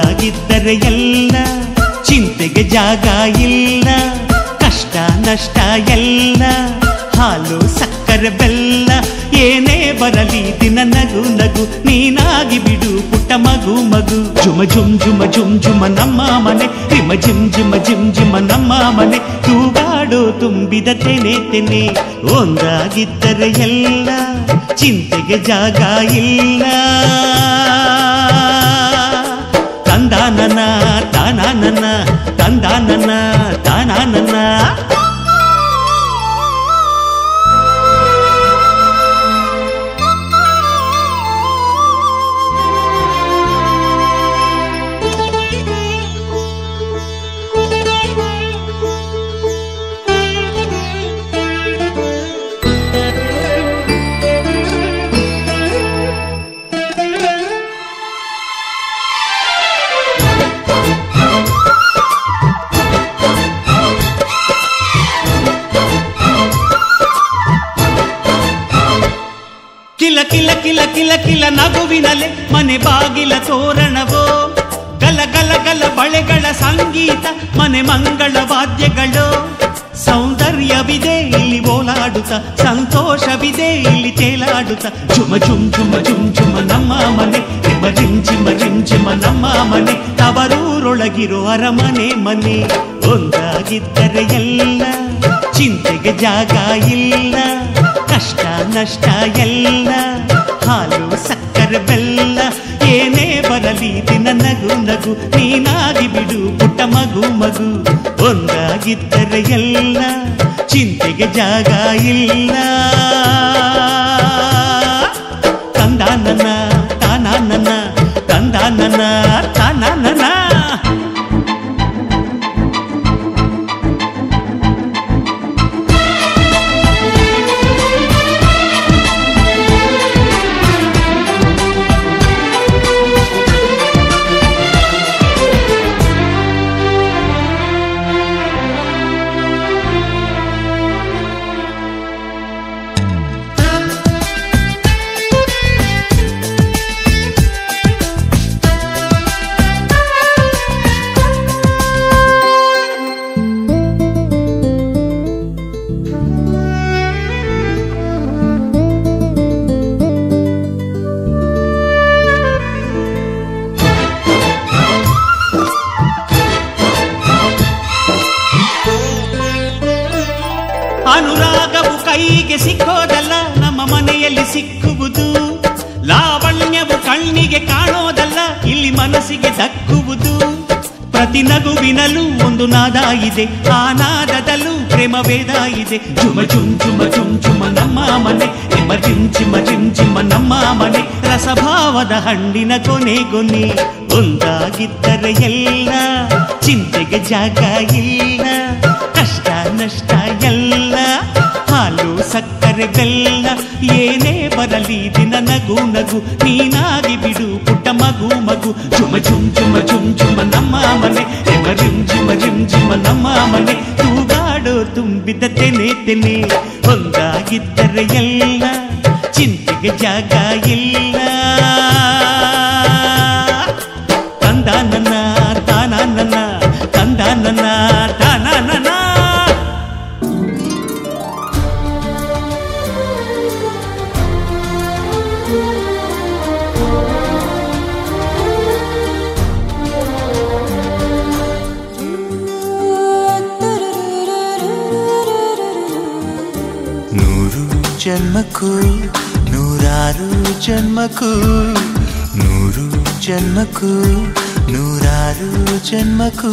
ಒಂದಾಗಿದ್ದರೆ ಎಲ್ಲ ಚಿಂತೆಗೆ ಜಾಗ ಇಲ್ಲ, ಕಷ್ಟ ನಷ್ಟ ಎಲ್ಲ ಹಾಲು ಸಕ್ಕರೆ ಬೆಲ್ಲ ಏನೇ ಬರಲಿ ದಿನ ನಗು ನಗು ನೀನಾಗಿ ಬಿಡು ಪುಟ್ಟ ಮಗು ಮಗು. ಜುಮ ಜುಮ್ ಜುಮ ಜುಮ್ ಜುಮ ನಮ್ಮ ಮನೆ, ರಿಮ ಜಿಮ್ ಜಿಮ ಜಿಮ್ ಜಿಮ ನಮ್ಮ ಮನೆ, ತೂಗಾಡೋ ತುಂಬಿದ ತೆನೆ ತೆನೆ. ಒಂದಾಗಿದ್ದರೆ ಎಲ್ಲ ಚಿಂತೆಗೆ ಜಾಗ ಇಲ್ಲ. ತಂದಾನನ ತಾನಾನನ ತಂದಾನನ ತಾನಾನನ. ಕಿಲ ಕಿಲ ಕಿಲ ಕಿಲ ಕಿಲ ನಗುವಿನಲೆ ಮನೆ ಬಾಗಿಲ ತೋರಣವೋ, ಗಲ ಗಲ ಗಲ ಬಳೆಗಳ ಸಂಗೀತ ಮನೆ ಮಂಗಳ ವಾದ್ಯಗಳು. ಸೌಂದರ್ಯವಿದೆ ಇಲ್ಲಿ ಓಲಾಡುತ್ತ, ಸಂತೋಷವಿದೆ ಇಲ್ಲಿ ತೇಲಾಡುತ್ತ. ಜುಮ ಜುಮ್ ಜುಮ ಜುಮ್ ಜುಮ ನಮ್ಮ ಮನೆ, ರಿಮ ರಿಮ್ ಜಿಮ ರಿಮ್ ಜಿಮ ನಮ್ಮ ಮನೆ, ತವರೂರೊಳಗಿರೋ ಅರಮನೆ ಮನೆ. ಒಂದಾಗಿದ್ದರೆ ಎಲ್ಲ ಚಿಂತೆಗೆ ಜಾಗ ಇಲ್ಲ, ಕಷ್ಟ ನಷ್ಟ ಎಲ್ಲ ಹಾಲು ಸಕ್ಕರೆ ಬೆಲ್ಲ ಏನೇ ಬರಲಿ ದಿನ ನಗು ನಗು ನೀನಾಗಿ ಬಿಡು ಪುಟ್ಟ ಮಗು ಮಗು. ಒಂದಾಗಿದ್ದರೆ ಎಲ್ಲ ಚಿಂತೆಗೆ ಜಾಗ ಇಲ್ಲ. ತಂದಾನನ ತಾನಾನನ ತಂದಾನನ ತಾನಾನನ. ಅನುರಾಗವು ಕೈಗೆ ಸಿಕ್ಕೋದಲ್ಲ, ನಮ್ಮ ಮನೆಯಲ್ಲಿ ಸಿಕ್ಕುವುದು. ಲಾವಣ್ಯವು ಕಣ್ಣಿಗೆ ಕಾಣೋದಲ್ಲ, ಇಲ್ಲಿ ಮನಸ್ಸಿಗೆ ದಕ್ಕುವುದು. ಪ್ರತಿ ನಗುವಿನಲ್ಲೂ ಒಂದು ನಾದ ಇದೆ, ಆ ನಾದದಲ್ಲೂ ಪ್ರೇಮ ವೇದ ಇದೆ. ಜುಮ ಜುಮ್ ಜುಮ ಜುಮ್ ಜುಮ ನಮ್ಮ ಮನೆ, ರಿಮ ಜಿಮ್ ಜಿಮ ಜಿಮ್ ಜಿಮ ನಮ್ಮ ಮನೆ, ರಸಭಾವದ ಹಣ್ಣಿನ ಕೊನೆ ಕೊನೆ. ಒಂದಾಗಿದ್ದರೆ ಎಲ್ಲ ಚಿಂತೆಗೆ ಜಾಗ ಇಲ್ಲ, ಕಷ್ಟ ನಷ್ಟ ಎಲ್ಲ ಹಾಲು ಸಕ್ಕರೆ ಬೆಲ್ಲ ಏನೇ ಬರಲಿ ದಿನ ನಗು ನಗು ನೀನಾಗಿ ಬಿಡು ಪುಟ್ಟ ಮಗು ಮಗು. ಜುಮ ಜುಮ್ ಜುಮ ಜುಮ್ ಜುಮ ನಮ್ಮ ಮನೆ, ರಿಮ ರಿಮ್ ಜಿಮ ರಿಮ್ ಜಿಮ ನಮ್ಮ ಮನೆ, ತೂಗಾಡೋ ತುಂಬಿದ ತೆನೆ ತೆನೆ. ಒಂದಾಗಿದ್ದರೆ ಎಲ್ಲ ಚಿಂತೆಗೆ ಜಾಗ ಇಲ್ಲ. ತಂದಾನನ ತಾನಾನನ ತಂದಾನನ ತಾನಾನನ. ನೂರು ಜನ್ಮಕ್ಕೂ ನೂರಾರು ಜನ್ಮಕ್ಕೂ, ನೂರು ಜನ್ಮಕ್ಕೂ ನೂರಾರು ಜನ್ಮಕ್ಕೂ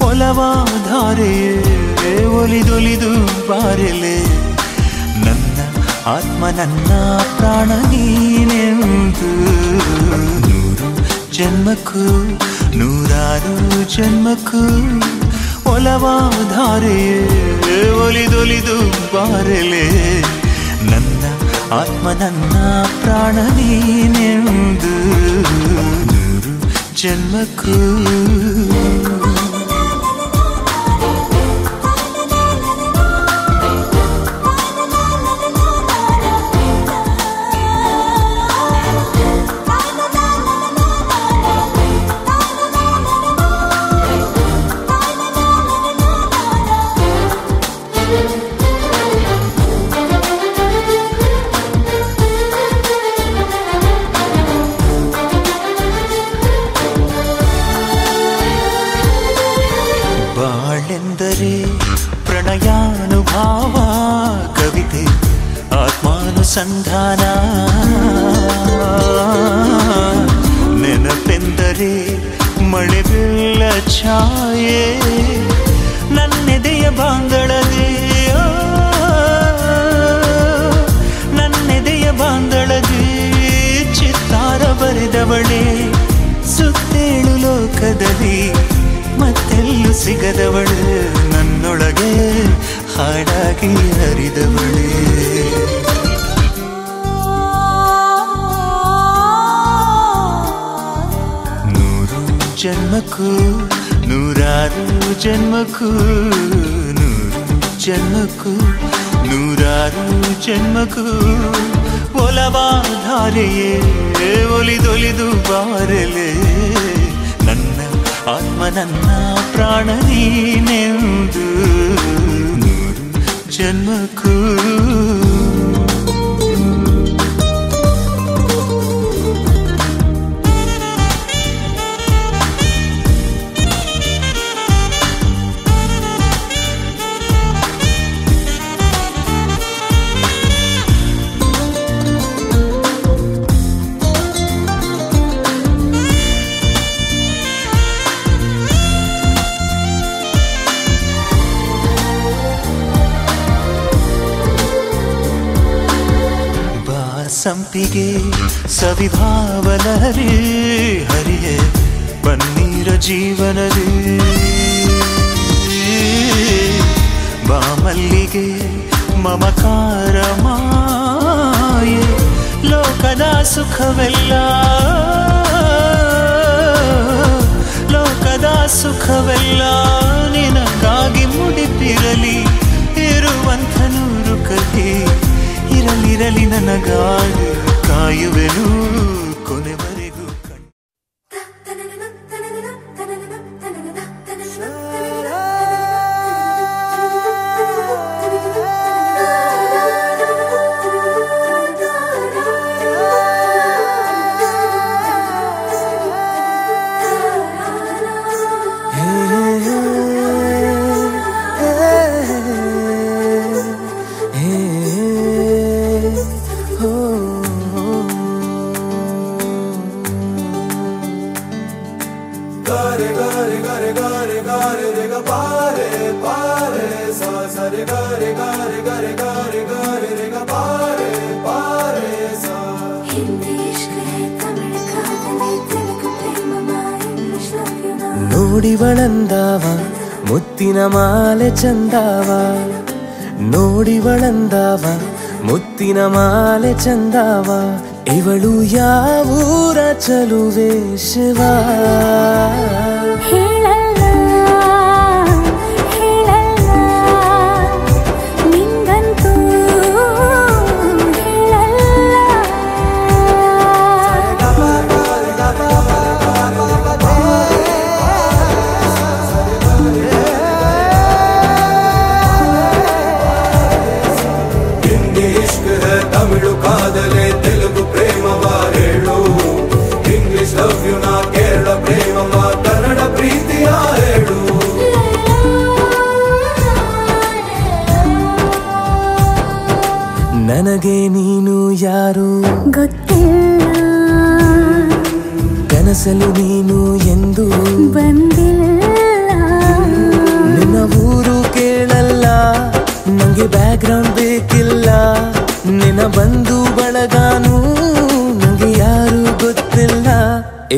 ಒಲವಾಧಾರೆಯೇ ಒಲಿದೊಲಿದು ಬಾರೆಲೆ. ನನ್ನ ಆತ್ಮ ನನ್ನ ಪ್ರಾಣ ನೀನೆಂದು. ನೂರು ಜನ್ಮಕ್ಕೂ ನೂರಾರು ಜನ್ಮಕ್ಕೂ ಒಲವಾಧಾರೆಯೇ ಒಲಿದೊಲಿದು ಬಾರೆಲೆ. ನನ್ನ ಆತ್ಮ ನನ್ನ ಪ್ರಾಣ ನೀನೆಂದು. ನೂರು ಜನ್ಮಕ್ಕೂ ಅವಳೆಂದರೆ ಪ್ರಣಯಾನುಭಾವ ಕವಿತೆ ಆತ್ಮಾನುಸಂಧಾನ ನೆನಪೆಂದರೆ ಮಳೆ ಬೆಲ್ಲ ಛಾಯೆ ನನ್ನೆದೆಯ ಬಾಂದಳದೆ ನನ್ನೆದೆಯ ಬಾಂದಳದೆ ಚಿತ್ತಾರ ಬರೆದವಳೆ ಸುತ್ತೇಳು ಲೋಕದಲ್ಲಿ ಮತ್ತೆಲ್ಲೂ ಸಿಗದವಳು ನನ್ನೊಳಗೆ ಹಾಡಾಗಿ ಹರಿದವಳೇ ನೂರು ಜನ್ಮಕ್ಕೂ ನೂರಾರು ಜನ್ಮಕ್ಕೂ ನೂರು ಜನ್ಮಕ್ಕೂ ನೂರಾರು ಜನ್ಮಕ್ಕೂ ಒಲವಾಧಾರೆಯೇ ಒಲಿದೊಲಿದು ಬಾರಲೆ ನನ್ನ ಆತ್ಮ ನನ್ನ ಪ್ರಾಣ ನೀನೆಂದು ನೂರು ಜನ್ಮಕ್ಕೂ ಸಂಪಿಗೆ ಸವಿಭಾವನರೇ ಹರಿಯೇ ಬನ್ನೀರ ಜೀವನರೇ ಬಾಮಲ್ಲಿಗೆ ಮಮಕಾರ ಮಾಯೆ ಲೋಕದ ಸುಖವೆಲ್ಲ ಲೋಕದ ಸುಖವೆಲ್ಲ ನಿನಗಾಗಿ ಮುಡಿಪಿರಲಿ ಇರುವಂಥ ನೂರು ಕಥೆ ಇರಲಿರಲಿ ನನಗಾಗಿ ಕಾಯುವೆನು ಕೊನೆವರೆಗೂ ನೋಡಿವಳಂದಾವ ಮುತ್ತಿನ ಮಾಲೆ ಚಂದಾವ ನೋಡಿವಳಂದಾವ ಮುತ್ತಿನ ಮಾಲೆ ಚಂದಾವ ಇವಳು ಯಾವೂರ ಚಲುವೆ ಶಿವ ತಮಿಳು ಕಾದಲೆ ತೆಲುಗು ಪ್ರೇಮವ ಹೇಳು ಇಂಗ್ಲಿಷ್ ಲವ್ ಯು ನಾ ಕೇರಳ ಪ್ರೇಮವ ಕನ್ನಡ ಪ್ರೀತಿಯ ಹೇಳು ನನಗೆ ನೀನು ಯಾರು ಗೊತ್ತಿಲ್ಲ ಕನಸಲು ನೀನು ಎಂದು ಬಂದಿಲ್ಲ ನಿನ್ನ ಊರು ಕೇಳಲ್ಲ ನಂಗೆ ಬ್ಯಾಕ್ ಗ್ರೌಂಡ್ ಬೇಕಿಲ್ಲ ನಿನ್ನ ಬಂಧು ಬಳಗಾನು ನಂಗೆ ಯಾರು ಗೊತ್ತಿಲ್ಲ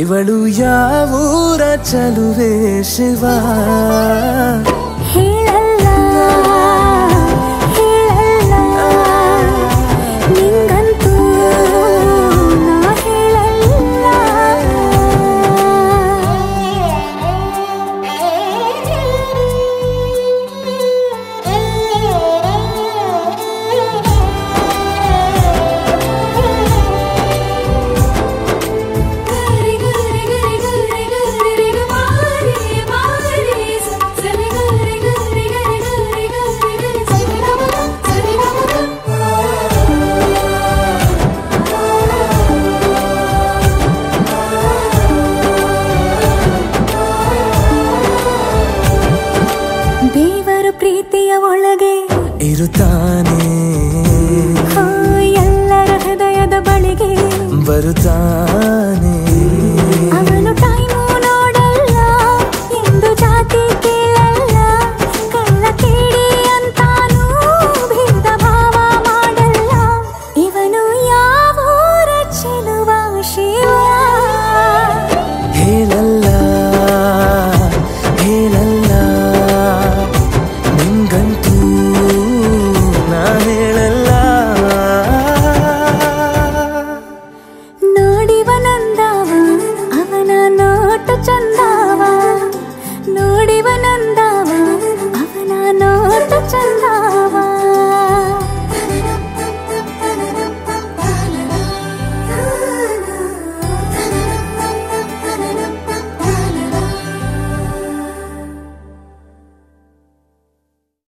ಇವಳು ಯಾವೂರ ಚಲುವೆ ಶಿವ ಹೇಳಲ್ಲ ಹೇಳಲ್ಲ ನಿಂಗಂತೂ ನಾ ಹೇಳಲ್ಲ ಗರಿ ಗರಿ ಗರಿ ಗರಿ ಗರಿ ಮಾರಿ ಮಾರಿ ಸಲಿ ಗರಿ ಗರಿ ಇರುತ್ತಾನೆ, ಎಲ್ಲರ ಹೃದಯದ ಬಳಿಗೆ ಬರುತ್ತಾನೆ. ಅವನು ಟೈಮು ನೋಡಲ್ಲ, ಎಂದು ಜಾತಿ ಕೇಳಲ್ಲ, ಕಳ್ಳ ಕೇಳಿ ಅಂತಾನೂ ಭೇದ ಭಾವ ಮಾಡಲ್ಲ. ಇವನು ಯಾವೂರ ಚೆಲುವ ಶಿವ? ಹೇಳಲ್ಲ ಹೇಳಲ್ಲ ನಿಂಗಂತೂ ನಾ ಹೇಳಲ್ಲ. ನೋಡಿವನಂದವ ಅವನ ನೋಟ ಚಂದವ, ನೋಡಿವನಂದ